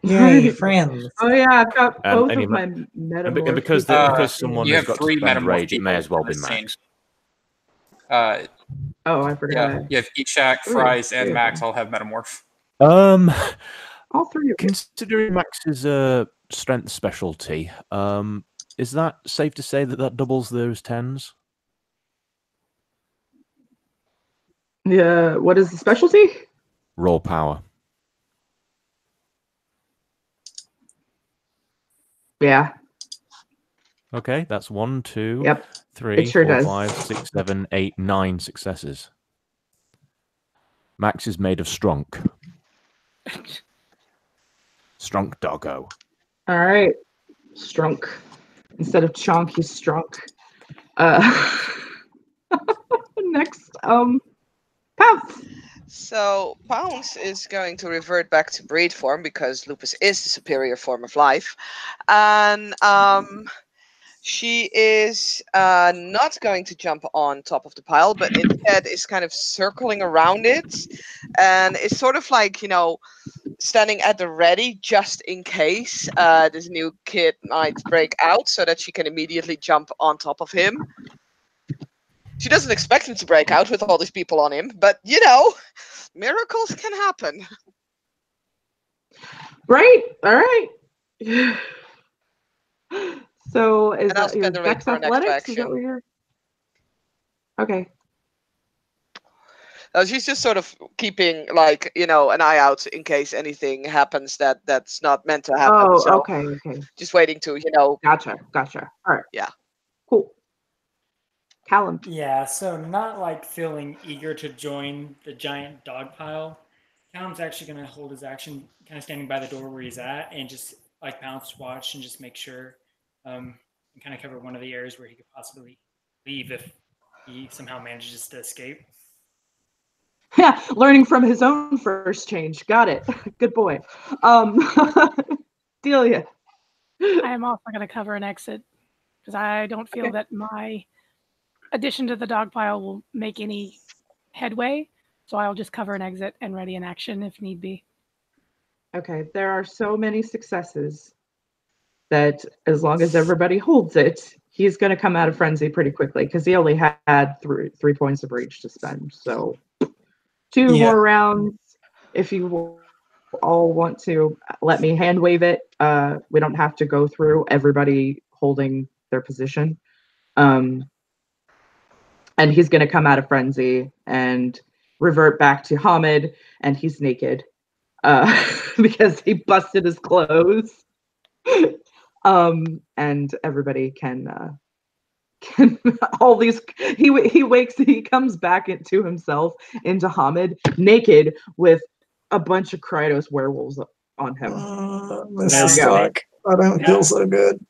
Yay, friends. Oh yeah, I've got both and of my metamorphs. And because someone you has have got 3 to spend metamorph rage, it may people as well in be this Max. Oh, I forgot. Yeah, you have Eshak, Fries, and Max all have metamorph. All 3 of Considering Max's strength specialty, is that safe to say that doubles those 10s? Yeah, what is the specialty? Raw power. Yeah. Okay, that's 1, 2, Yep. 3, It sure 4, does. 5, 6, 7, 8, 9 successes. Max is made of strunk. Strunk doggo. All right, strunk. Instead of chonk, he's strunk. Next, Pounce. So Pounce is going to revert back to breed form because Lupus is the superior form of life, and she is not going to jump on top of the pile, but instead is kind of circling around it, and it's sort of like, you know, standing at the ready just in case this new kid might break out, so that she can immediately jump on top of him. She doesn't expect him to break out with all these people on him, but you know, miracles can happen. Right. All right. So is And I'll that your spend the rate Dex for our next Athletics? Is that action. what you're? Okay. She's just sort of keeping, like, you know, an eye out in case anything happens that's not meant to happen. Oh, so okay. just waiting to, you know. Gotcha. All right. Yeah. Cool. Callum. Yeah, so not like feeling eager to join the giant dog pile. Callum's actually going to hold his action, kind of standing by the door where he's at, and just like pounce, watch, and just make sure, and kind of cover one of the areas where he could possibly leave if he somehow manages to escape. Yeah, learning from his own first change. Got it. Good boy. Delia. I am also going to cover an exit because I don't feel that my addition to the dog pile will make any headway. So I'll just cover an exit and ready an action if need be. Okay, there are so many successes that as long as everybody holds it, he's going to come out of frenzy pretty quickly because he only had three points of reach to spend. So 2 more rounds. If you all want to let me hand wave it, we don't have to go through everybody holding their position. And he's going to come out of frenzy and revert back to Hamid, and he's naked because he busted his clothes. And everybody can all these he comes back into himself, into Hamid, naked with a bunch of Krynos werewolves on him. This is stuck. I don't feel so good.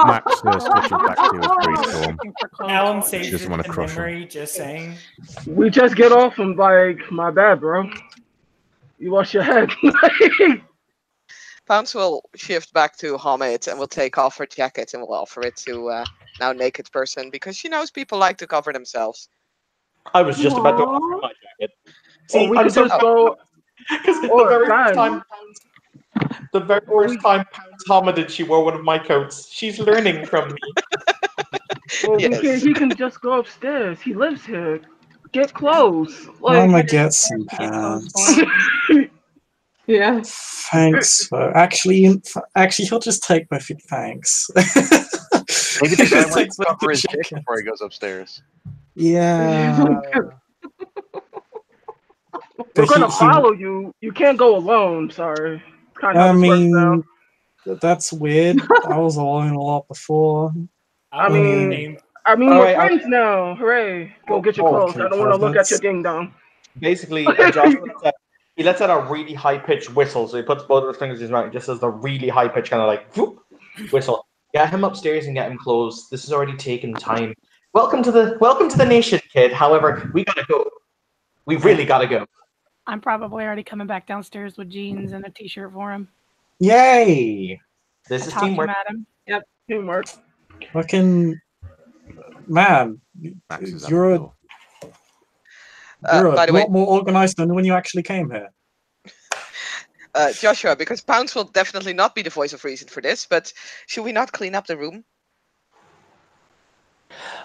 Max switches back to his brief form. Alan saves Just want to the crush him. memory, just saying. We just get off and like, my bad, bro. You wash your head. Pounce will shift back to Hamid and will take off her jacket and will offer it to now naked person because she knows people like to cover themselves. I was just about to offer my jacket. See, we could just go. Because the very first time Pounce commented she wore one of my coats. She's learning from me. Well, he can just go upstairs. He lives here. Get close. Like, I'm gonna get some pants. Yeah. Thanks. Actually, he'll just take my feet. Thanks. Maybe the guy wants to cover his dick before he goes upstairs. Yeah. We're gonna follow you. You can't go alone. Sorry. I mean, that's weird. I was alone a lot before. I mean, we're friends now. Hooray! Go get your clothes. I don't want to look at your ding dong. Basically, Josh he lets out a really high pitched whistle. So he puts both of his fingers in his mouth and just does the really high pitched kind of like whoop, whistle. Get him upstairs and get him clothes. This has already taken time. Welcome to the nation, kid. However, we gotta go. We really gotta go. I'm probably already coming back downstairs with jeans and a t-shirt for him. Yay! This is teamwork. Yep, teamwork. Fucking man, you're a by the way, lot more organized than when you actually came here. Joshua, because Pounce will definitely not be the voice of reason for this, but should we not clean up the room?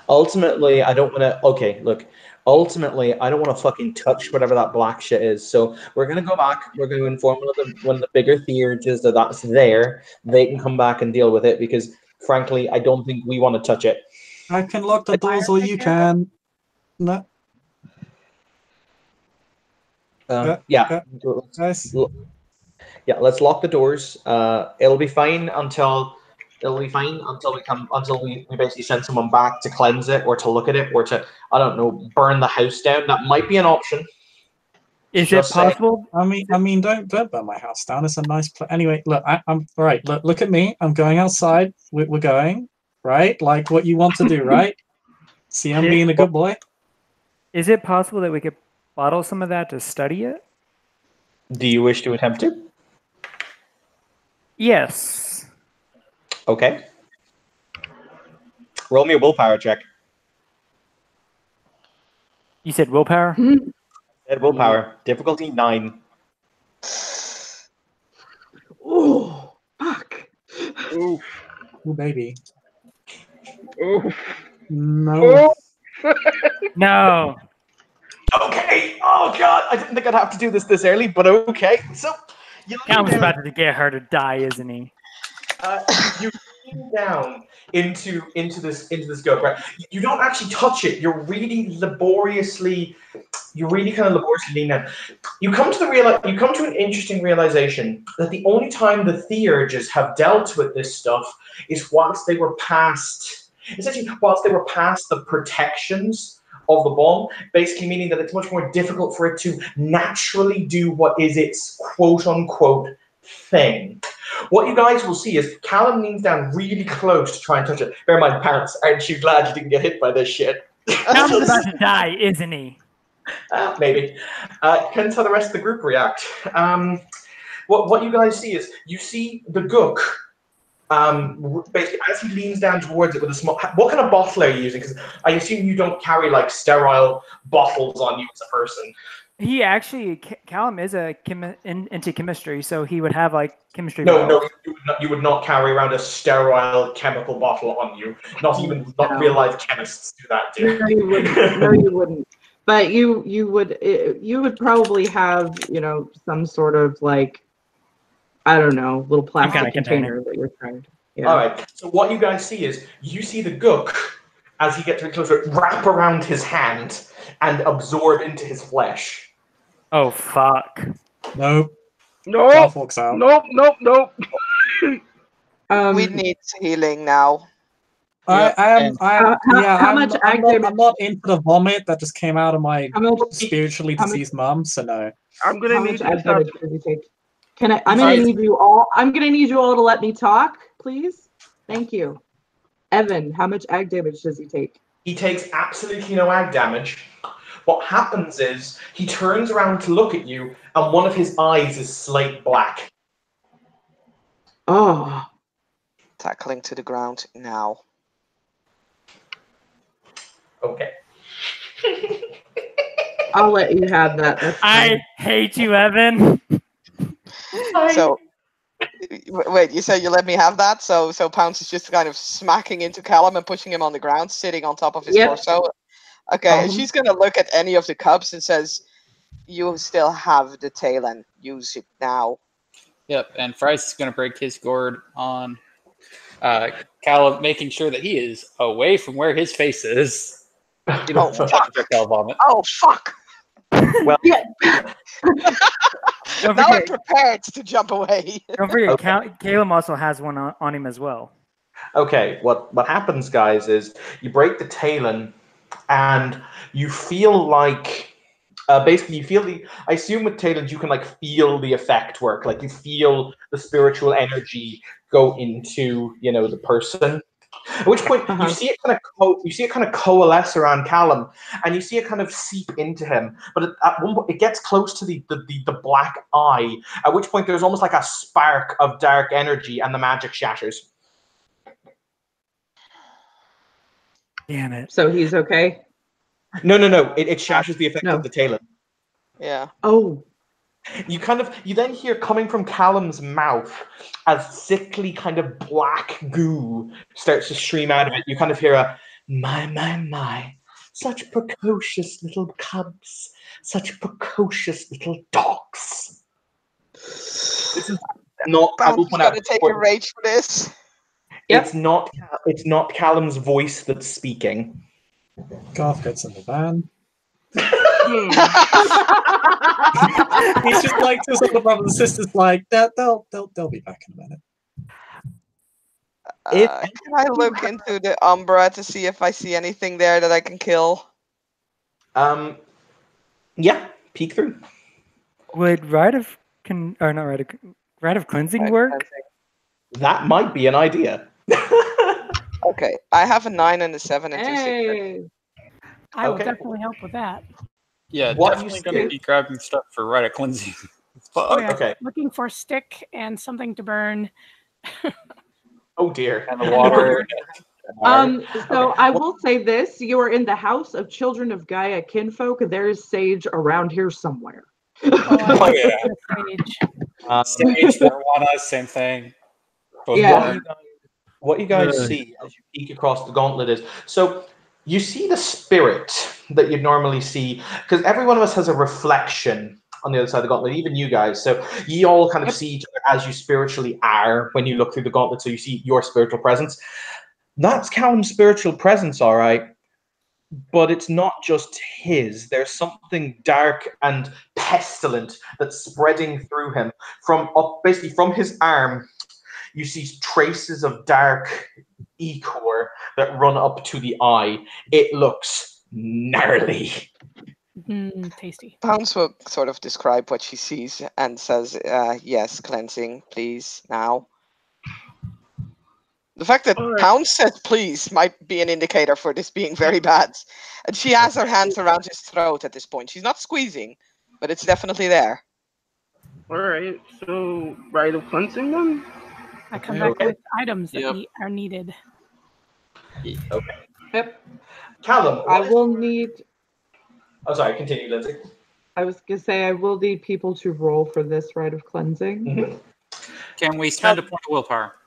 Ultimately, I don't want to. Okay, look. Ultimately, I don't want to fucking touch whatever that black shit is. So we're gonna go back. We're gonna inform one of the bigger theaters that's there. They can come back and deal with it because, frankly, I don't think we want to touch it. I can lock the doors, or you can. No. Yeah. Nice. Yeah. Let's lock the doors. It'll be fine until we basically send someone back to cleanse it or to look at it or to, I don't know, burn the house down. That might be an option. Is it possible? I mean, don't burn my house down. It's a nice place. Anyway, look, I'm all right. Look at me. I'm going outside. We're going right, like what you want to do, right? See, I'm being a good boy. Is it possible that we could bottle some of that to study it? Do you wish to attempt to? Yes. Okay. Roll me a willpower check. You said willpower? Ed willpower. Difficulty 9. Oh, fuck. Oof. Oh, baby. Oof. No. No. Okay. Oh god, I didn't think I'd have to do this early, but okay. So you lean Calum's down, about to get her to die, isn't he? you lean down into this goat, right? You don't actually touch it. You're really kind of laboriously lean down. You come to an interesting realization that the only time the Theurges have dealt with this stuff is whilst they were past the protections of the bomb, basically meaning that it's much more difficult for it to naturally do what is its quote-unquote thing. What you guys will see is Callum leans down really close to try and touch it. Bear in mind, pants, aren't you glad you didn't get hit by this shit? Calum's about to die, isn't he? Maybe. Depends how the rest of the group react. What you guys see is, you see the gook, basically, as he leans down towards it with a small... What kind of bottle are you using? Because I assume you don't carry, like, sterile bottles on you as a person. He actually, Callum is into chemistry, so he would have like chemistry. No, you would not carry around a sterile chemical bottle on you. Not real life chemists do that, dude. No, you wouldn't. No, you wouldn't. But you would probably have, some sort of like, I don't know, little plastic container that you're trying to. Yeah. All right. So what you guys see is, you see the gook, as he gets a bit closer, wrap around his hand and absorb into his flesh. Oh fuck! Nope. Nope. Walks out. Nope. We need healing now. I'm much I'm not into the vomit that just came out of my spiritually deceased mom, so no. I'm gonna How need much you to ag stop. damage does he take? I'm gonna need you all to let me talk, please. Thank you. Evan, how much ag damage does he take? He takes absolutely no ag damage. What happens is, he turns around to look at you, and one of his eyes is slate black. Oh. Tackling to the ground now. Okay. I'll let you have that. That's fine. I hate you, Evan. So, wait, you said you let me have that? So Pounce is just kind of smacking into Callum and pushing him on the ground, sitting on top of his torso. Okay, and she's gonna look at any of the cubs and says, "You still have the Talon. Use it now." Yep, and Fry's is gonna break his gourd on Callum, making sure that he is away from where his face is. You don't want to touch projectile vomit. Oh fuck! Well, yeah. Now I'm prepared to jump away. Don't forget, Caleb also has one on him as well. Okay, what happens, guys, is you break the Talon, and you feel like, basically, you feel I assume with Talons you can like feel the effect work, like you feel the spiritual energy go into the person. At which point you see it kind of coalesce around Callum, and you see it kind of seep into him. But at one point, it gets close to the black eye. At which point, there's almost like a spark of dark energy, and the magic shatters. Damn it! So he's okay? No. It shatters the effect of the Talon. Yeah. Oh. You then hear coming from Callum's mouth as sickly kind of black goo starts to stream out of it. You kind of hear a my, such precocious little cubs, such precocious little dogs. This is not. I will point out. Gonna take a rage for this. It's not Callum's voice that's speaking. Garth gets in the van. He's just like to his other brothers and sisters, like they'll be back in a minute. Can I look into the Umbra to see if I see anything there that I can kill? Yeah, peek through. Would rite of cleansing work? That might be an idea. Okay, I have a 9 and a 7 and 2 Hey. I will definitely help with that. Yeah, definitely going to be grabbing stuff for rite of cleansing. Okay. Looking for stick and something to burn. Oh dear. And the water. So I will say this: you are in the house of children of Gaia kinfolk. There is sage around here somewhere. Oh yeah. Sage. Sage, marijuana, same thing. Both Yeah. burn. What you guys Really? see as you peek across the gauntlet is so you see the spirit that you'd normally see because every one of us has a reflection on the other side of the gauntlet, even you guys. So you all kind of see each other as you spiritually are when you look through the gauntlet. So you see your spiritual presence. That's Callum's spiritual presence, all right. But it's not just his. There's something dark and pestilent that's spreading through him from up, basically from his arm. You see traces of dark ichor that run up to the eye. It looks gnarly. Tasty. Pounce will sort of describe what she sees and says, yes, cleansing, please, now. The fact that Pounce says please might be an indicator for this being very bad. And she has her hands around his throat at this point. She's not squeezing, but it's definitely there. Alright, so rite of cleansing then? I come back with items that are needed. Okay. Yep. Callum, I will need. Oh, sorry. Continue, Lindsay. I was gonna say I will need people to roll for this rite of cleansing. Mm-hmm. Can we spend a point of willpower?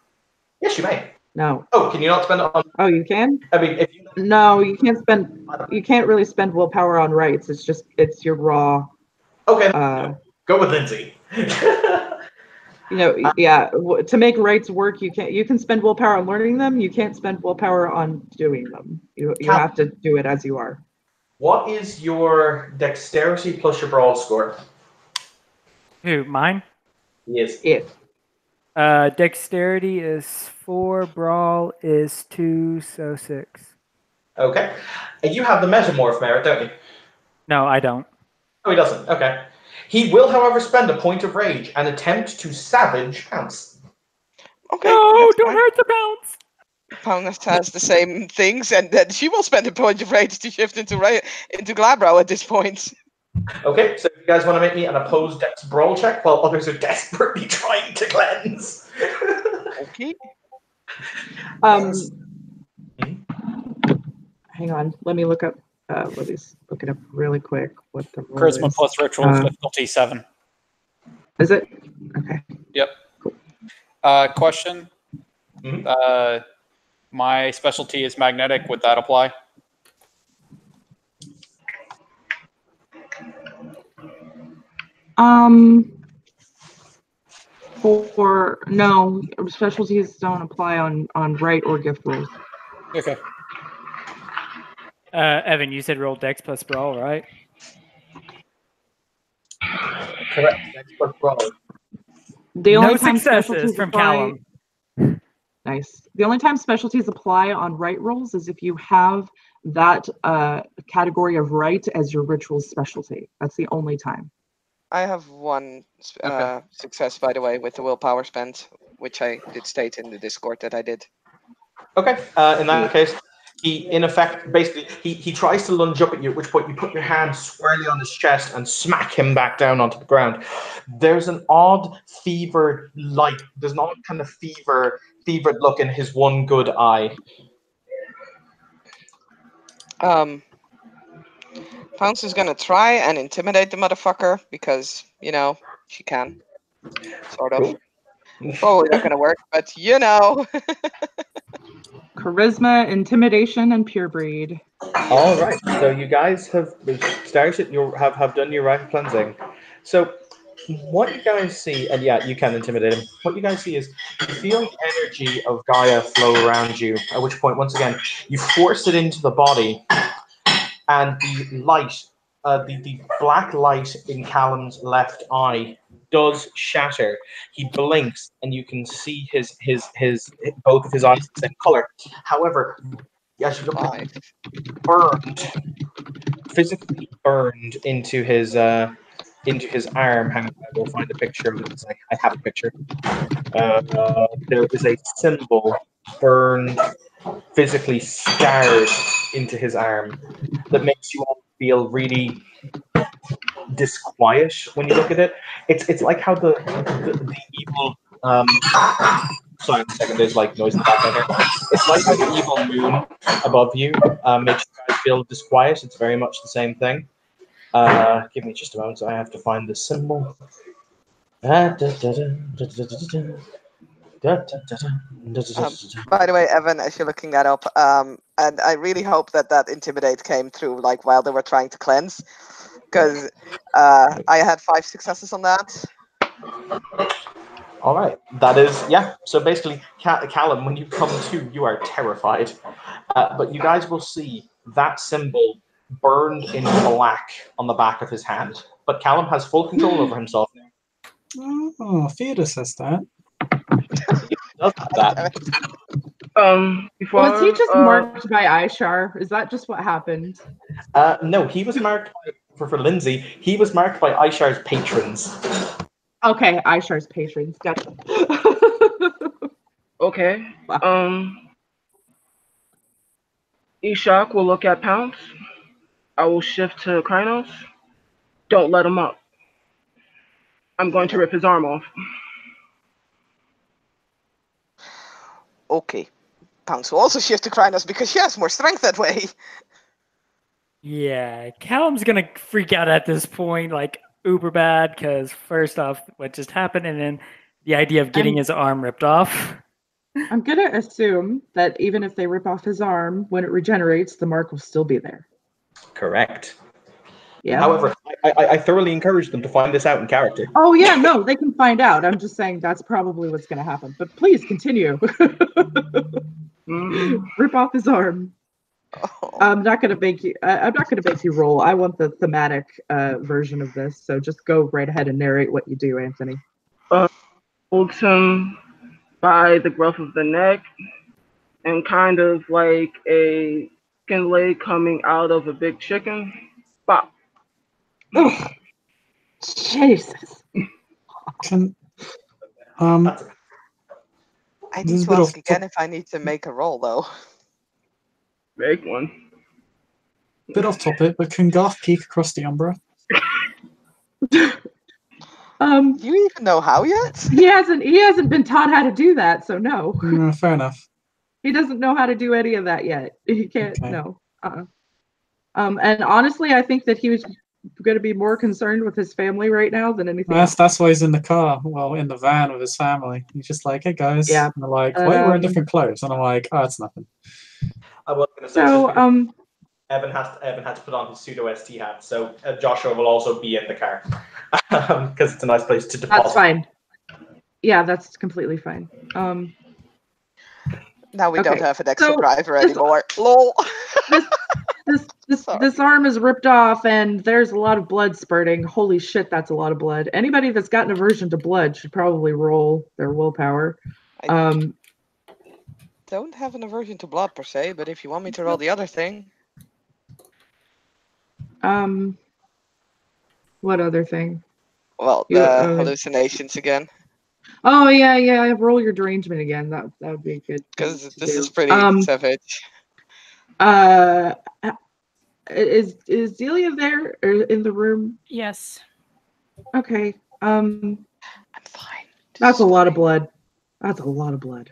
Yes, you may. No. Oh, can you not spend it on? Oh, you can. I mean, if you. No, you can't spend. You can't really spend willpower on rites. It's your raw. Okay. Go with Lindsay. Yeah. To make rites work, you can spend willpower on learning them. You can't spend willpower on doing them. You have to do it as you are. What is your dexterity plus your brawl score? Who, mine? Yes. Dexterity is 4, brawl is 2, so 6. Okay. And you have the metamorph merit, don't you? No, I don't. Oh, he doesn't. Okay. He will, however, spend a point of rage and attempt to savage Pounce. Okay. No, don't hurt the Pounce. Pounce has the same things, and then she will spend a point of rage to shift into Glabrow at this point. Okay, so if you guys want to make me an opposed dex brawl check while others are desperately trying to cleanse. Okay. Hang on. Let me look up. Let me look it up really quick. What the roll Charisma is. plus ritual difficulty 7. Is it? Okay. Yep. Cool. Question. My specialty is magnetic. Would that apply? For no, specialties don't apply on right or gift rolls. Okay. Evan, you said roll dex plus brawl, right? Correct. Dex plus brawl. The only No time successes specialties from apply, Callum. Nice. The only time specialties apply on right rolls is if you have that category of right as your ritual specialty. That's the only time. I have one success, by the way, with the willpower spent, which I did state in the Discord that I did. Okay. In that case, he, in effect, basically, he tries to lunge up at you, at which point you put your hand squarely on his chest and smack him back down onto the ground. There's an odd fevered light. There's an odd kind of fevered look in his one good eye. Pounce is gonna try and intimidate the motherfucker because, she can. Sort of. Cool. Probably not gonna work, but Charisma, intimidation, and pure breed. All right. So you guys have started. You have done your rite of cleansing. So what you guys see, and yeah, you can intimidate him. What you guys see is you feel the energy of Gaia flow around you. At which point, once again, you force it into the body, and the light, the black light in Callum's left eye does shatter. He blinks, and you can see his both of his eyes the same color. However, as you look at it, physically burned into his arm. Hang on, I will find a picture of it. I have a picture. There is a symbol burned, physically scarred into his arm that makes you all feel really disquiet when you look at it. It's like how the evil Sorry, a second. There's like noise in the background here. It's like how the evil moon above you makes you guys feel disquiet. It's very much the same thing. Give me just a moment. So I have to find the symbol. By the way, Evan, as you're looking that up, and I really hope that intimidate came through like while they were trying to cleanse, because I had 5 successes on that. All right, that is So basically, Callum, when you come to, you are terrified, but you guys will see that symbol burned in black on the back of his hand. But Callum has full control over himself now. Oh, Theodore says that. Does that. Before, Was he just marked by Ishar? Is that just what happened? No, he was marked for Lindsay. He was marked by Ishar's patrons. Okay, Ishar's patrons. Gotcha. Okay. Wow. Ishak will look at Pounce. I will shift to Krynos. Don't let him up. I'm going to rip his arm off. Okay. Pounce will also shift to Krynos because she has more strength that way. Yeah, Callum's gonna freak out at this point, like uber bad, because first off, what just happened, and then the idea of getting his arm ripped off. I'm gonna assume that even if they rip off his arm, when it regenerates, the mark will still be there. Correct. Yeah. However, I thoroughly encourage them to find this out in character. Oh yeah, no, they can find out. I'm just saying that's probably what's gonna happen. But please continue. Rip off his arm. Oh. I'm not gonna make you. I'm not gonna make you roll. I want the thematic version of this. So just go right ahead and narrate what you do, Anthony. Holds him by the gruff of the neck, and kind of like a chicken leg coming out of a big chicken. Bop. Oh, Jesus. Can I need to ask again if I need to make a roll, though. Make one. Bit off topic, but can Garth peek across the umbra? Do you even know how yet? He hasn't been taught how to do that, so no. Fair enough. He doesn't know how to do any of that yet. He can't. Okay. No. And honestly, I think that he was going to be more concerned with his family right now than anything else. That's why he's in the car, well, in the van with his family. He's just like, hey guys. Yeah. And they're like, why are you wearing different clothes? And I'm like, oh, it's nothing. I was going to say, so, Evan had to put on his pseudo ST hat, so Joshua will also be in the car because it's a nice place to deposit. That's fine. Yeah, that's completely fine. Now we don't have an extra driver anymore. Lol. This arm is ripped off and there's a lot of blood spurting. Holy shit, that's a lot of blood. Anybody that's got an aversion to blood should probably roll their willpower. I don't have an aversion to blood per se, but if you want me to roll the other thing. What other thing? Well, the hallucinations again. Oh yeah. Roll your derangement again. That would be good. Because this is pretty savage. Is Delia there or in the room? Yes. Okay. I'm fine. That's a lot of blood. That's a lot of blood.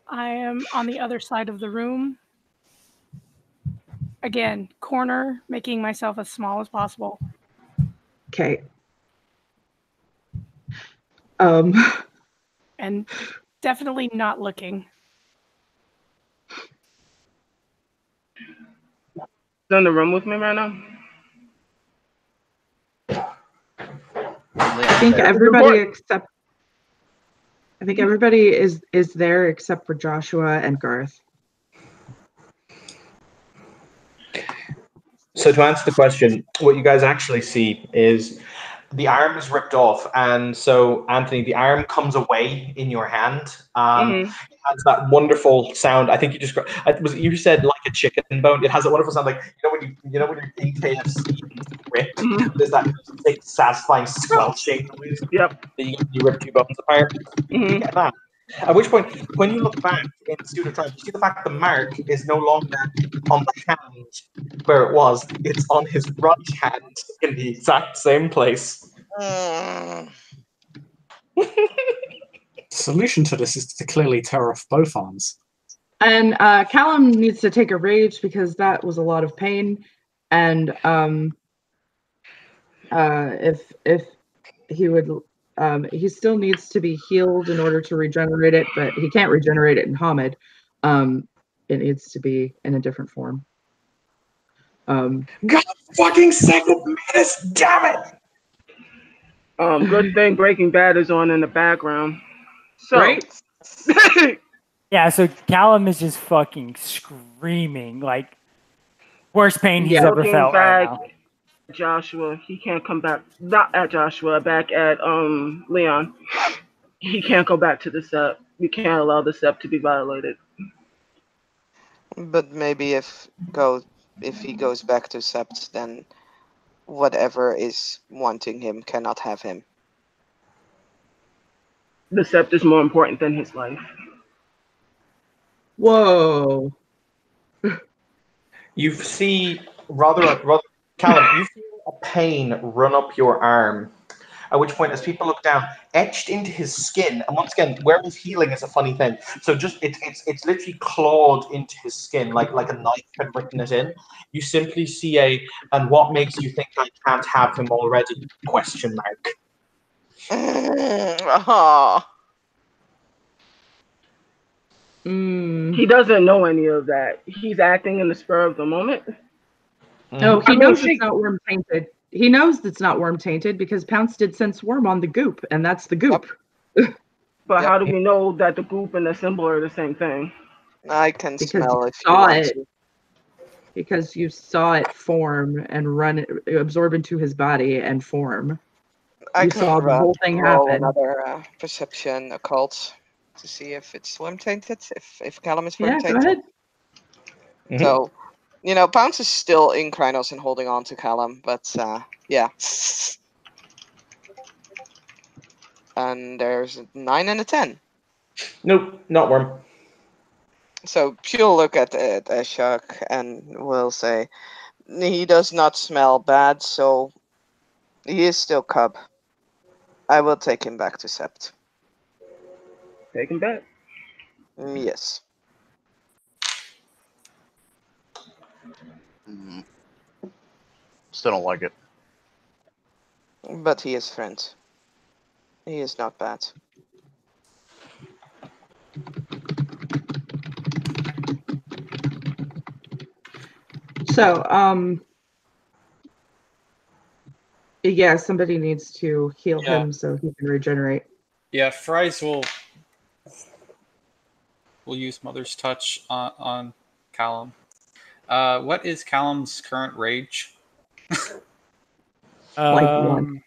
I am on the other side of the room. Again, corner, making myself as small as possible. Okay. And definitely not looking. In the room with me right now? I think everybody is there except for Joshua and Garth. So to answer the question, what you guys actually see is the arm is ripped off, and so Anthony, the arm comes away in your hand. It has that wonderful sound. I think you just you said like a chicken bone. It has that wonderful sound, like when you eat KFC rip. There's that thick, satisfying squelching noise. Yep. You rip two bones apart. You get that. At which point, when you look back in Pseudo Tribe, you see the fact the mark is no longer on the hand where it was. It's on his right hand in the exact same place. solution to this is to clearly tear off both arms. And Callum needs to take a rage because that was a lot of pain. And if he would, he still needs to be healed in order to regenerate it, but he can't regenerate it in Hamid. It needs to be in a different form. God fucking second minutes, damn it! Good thing Breaking Bad is on in the background. So, right? Yeah, so Callum is just fucking screaming, like worst pain he's ever looking felt right back, now. Joshua, he can't come back. Not at Joshua, back at Leon. He can't go back to the SEP. We can't allow the SEP to be violated. But maybe if he goes back to Sept, then whatever is wanting him cannot have him. The SEP is more important than his life. Whoa. You see, rather, Callum, you feel a pain run up your arm. At which point, as people look down, etched into his skin, and once again, werewolf healing is a funny thing. So just it's literally clawed into his skin, like a knife had written it in. You simply see and what makes you think I can't have him already? Question mark. He doesn't know any of that. He's acting in the spur of the moment. No, he knows it's not worm tainted. He knows it's not worm tainted because Pounce did sense worm on the goop, and that's the goop. But how do we know that the goop and the symbol are the same thing? I can smell you if you saw want it. to. Because you saw it form and absorb into his body and form. I You can saw the whole thing roll happen. another perception occult to see if it's worm tainted, if Callum is worm Yeah, tainted. go ahead. So, Pounce is still in Krynos and holding on to Callum, but yeah. And there's a 9 and a 10. Nope, not worm. So she'll look at Eshok and will say, he does not smell bad, so he is still cub. I will take him back to Sept. Take him back? Yes. Still don't like it. But he is friend. He is not bad. So, yeah, somebody needs to heal him so he can regenerate. Yeah, Fries will use Mother's Touch on Callum. What is Callum's current rage? Like 1.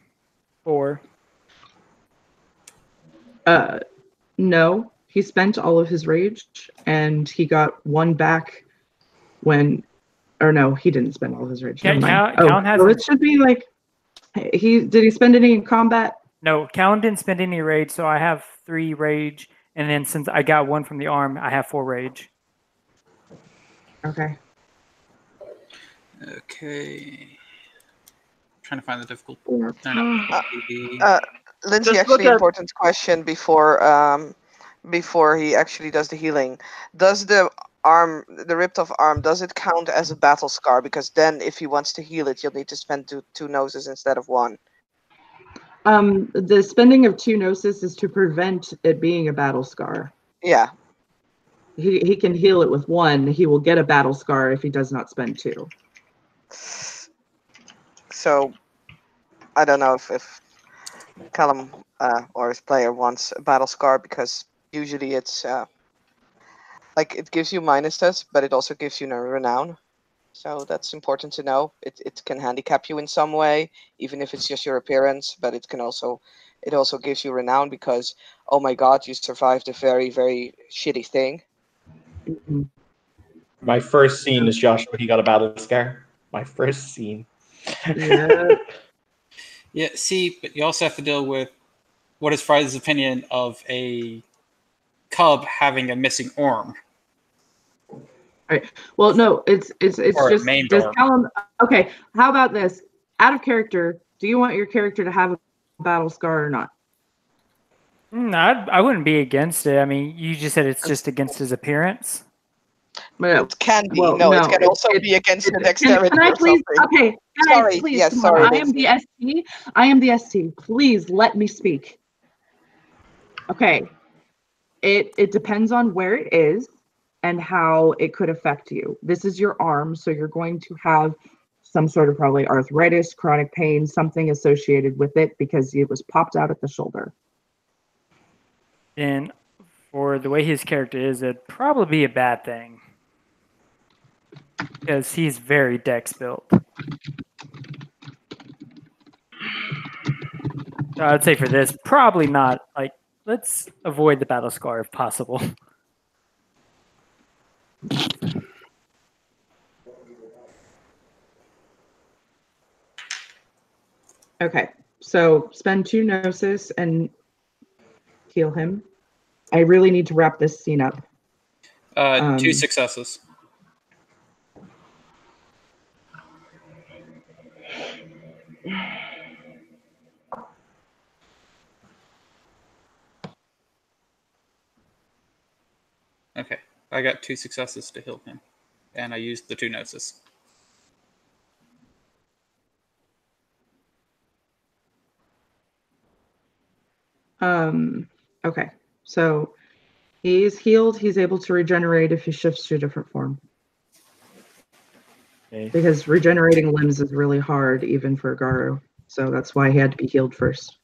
4. No, he spent all of his rage, and he got 1 back when, or no, he didn't spend all of his rage. Never mind. Callum so it should be like, did he spend any in combat? No, Callum didn't spend any rage, so I have 3 rage, and then since I got 1 from the arm, I have 4 rage. Okay. Okay. Trying to find the difficult. Lindsay, actually, important question before he actually does the healing. Does the ripped off arm, does it count as a battle scar? Because then, if he wants to heal it, you'll need to spend two noses instead of 1. The spending of 2 gnosis is to prevent it being a battle scar. Yeah. He can heal it with 1. He will get a battle scar if he does not spend 2. So, I don't know if Callum or his player wants a battle scar, because usually it's like it gives you minuses, but it also gives you no renown. So that's important to know. It can handicap you in some way, even if it's just your appearance, but it also gives you renown because, oh my god, you survived a very, very shitty thing. My first scene is Joshua. He got a battle scar. My first scene. Yeah. Yeah, see, but you also have to deal with what is Fry's opinion of a cub having a missing arm. Right. Well, no, it's Or just main does door. Callum. Okay, how about this? Out of character, do you want your character to have a battle scar or not? I wouldn't be against it. I mean, you just said it's just against his appearance. It can be. Well, no, no, it can also be against the dexterity Can I or please? something. Okay, guys, Sorry. please. Yes, Come sorry, on. I am the ST. I am the ST. Please let me speak. Okay. It depends on where it is and how it could affect you. This is your arm, so you're going to have some sort of probably arthritis, chronic pain, something associated with it because it was popped out at the shoulder. And for the way his character is, it'd probably be a bad thing. Because he's very dex built. So I would say for this, probably not. Like, let's avoid the battle scar if possible. Okay, so spend 2 gnosis and heal him. I really need to wrap this scene up. 2 successes. Okay, I got 2 successes to heal him, and I used the 2 gnosis. Okay, so he's healed. He's able to regenerate if he shifts to a different form. Okay. Because regenerating limbs is really hard, even for Garu. So that's why he had to be healed first.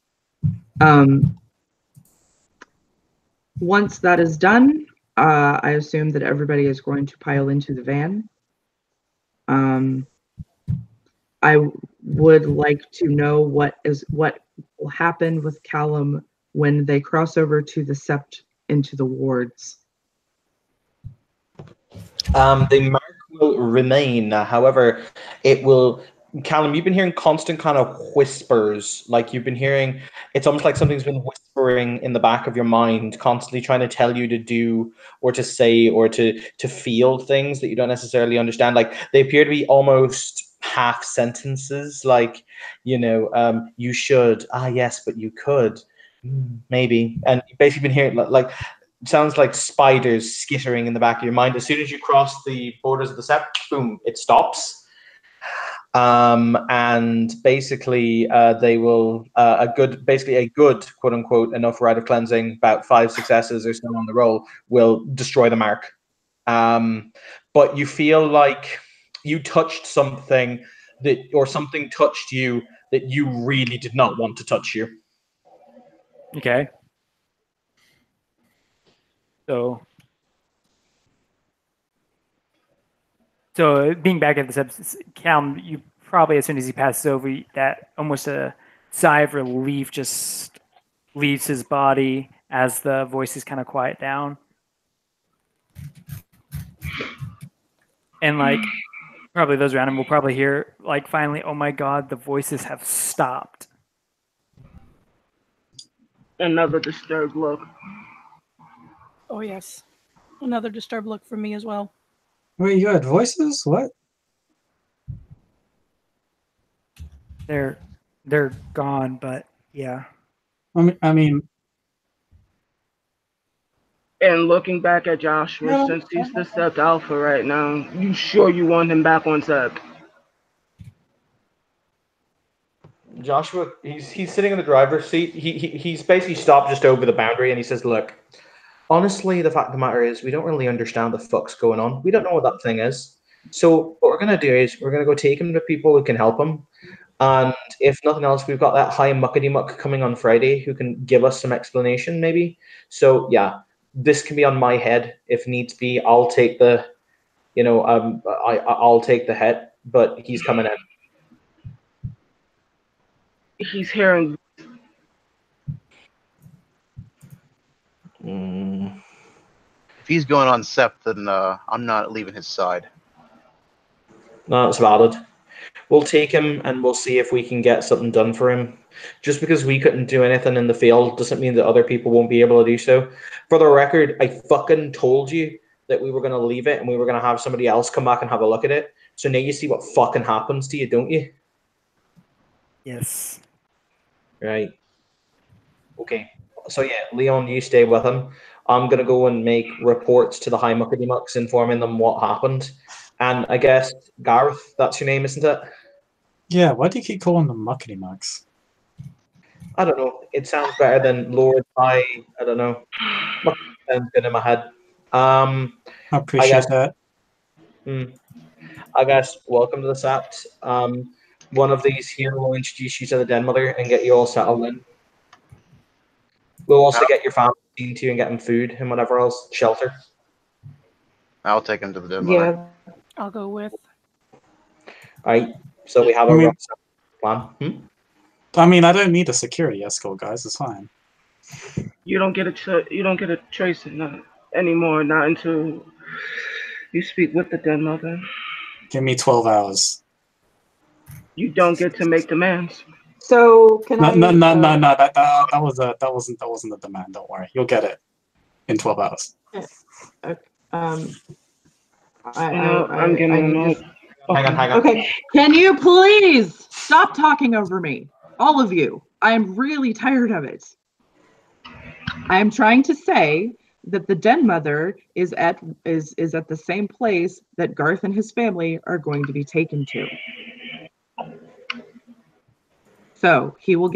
Once that is done, I assume that everybody is going to pile into the van. I would like to know what will happen with Callum when they cross over to the sept into the wards. The mark will remain. However, it will. Callum, you've been hearing constant kind of whispers. Like you've been hearing, it's almost like something's been whispering in the back of your mind, constantly trying to tell you to do or to say or to feel things that you don't necessarily understand. Like they appear to be almost half sentences. Like, you should. Ah, yes, but you could. Maybe. And you've basically been hearing like sounds like spiders skittering in the back of your mind. As soon as you cross the borders of the sept, boom, it stops. And basically, they will a good quote unquote enough rite of cleansing, about 5 successes or so on the roll, will destroy the mark. But you feel like you touched something or something touched you that you really did not want to touch you. Okay. So being back at this episode, Callum, you probably, as soon as he passes over, that almost a sigh of relief just leaves his body as the voices kind of quiet down. And probably those around him will probably hear finally, oh my God, the voices have stopped. Another disturbed look. Oh yes, another disturbed look from me as well. Wait, you had voices? What? They're gone, but yeah. I mean. And looking back at Joshua, since he's the Sept Alpha right now, you sure you want him back on Sept? Joshua, he's sitting in the driver's seat. He's basically stopped just over the boundary, and he says, "Look, honestly, the fact of the matter is, we don't really understand the fuck's going on. We don't know what that thing is. So what we're gonna do is we're gonna go take him to people who can help him, and if nothing else, we've got that high muckety muck coming on Friday who can give us some explanation, maybe. So yeah, this can be on my head if needs be. I'll take the, I'll take the hit, but he's coming in." He's hearing. If he's going on Sept, then I'm not leaving his side. No, that's valid. We'll take him and we'll see if we can get something done for him. Just because we couldn't do anything in the field doesn't mean that other people won't be able to do so. For the record, I fucking told you that we were going to leave it and we were going to have somebody else come back and have a look at it. So now you see what fucking happens to you, don't you? Yes. Right. Okay. So yeah, Leon, you stay with him. I'm gonna go and make reports to the High Muckety Mucks, informing them what happened. And I guess Gareth, that's your name, isn't it? Yeah, why do you keep calling them Muckety Mucks? I don't know. It sounds better than Lord High. I don't know. Sounds good in my head. I appreciate guess- that. I guess welcome to the SAT. One of these here will introduce you to the Den Mother and get you all settled in. We'll also get your family into you and get them food and whatever else, shelter. I'll take him to the Den Mother. Yeah. I'll go with. All right. So we have a rough plan. I mean, I don't need a security escort, guys. It's fine. You don't get a trace anymore. Not until you speak with the Den Mother. Give me 12 hours. You don't get to make demands. So can No, I? no. That wasn't a demand. Don't worry, you'll get it in 12 hours. I'm getting annoyed. Hang on. Okay, can you please stop talking over me, all of you? I am really tired of it. I am trying to say that the Den Mother is at the same place that Garth and his family are going to be taken to. So he will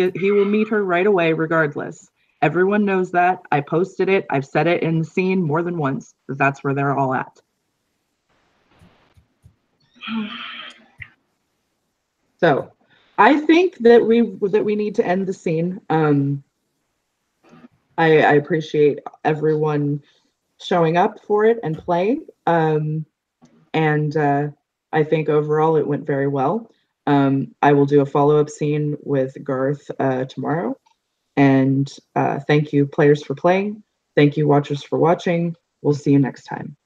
meet her right away regardless. Everyone knows that. I posted it. I've said it in the scene more than once. That's where they're all at. So I think that we need to end the scene. I appreciate everyone showing up for it and playing. And I think overall it went very well. I will do a follow-up scene with Garth tomorrow. And thank you, players, for playing. Thank you, watchers, for watching. We'll see you next time.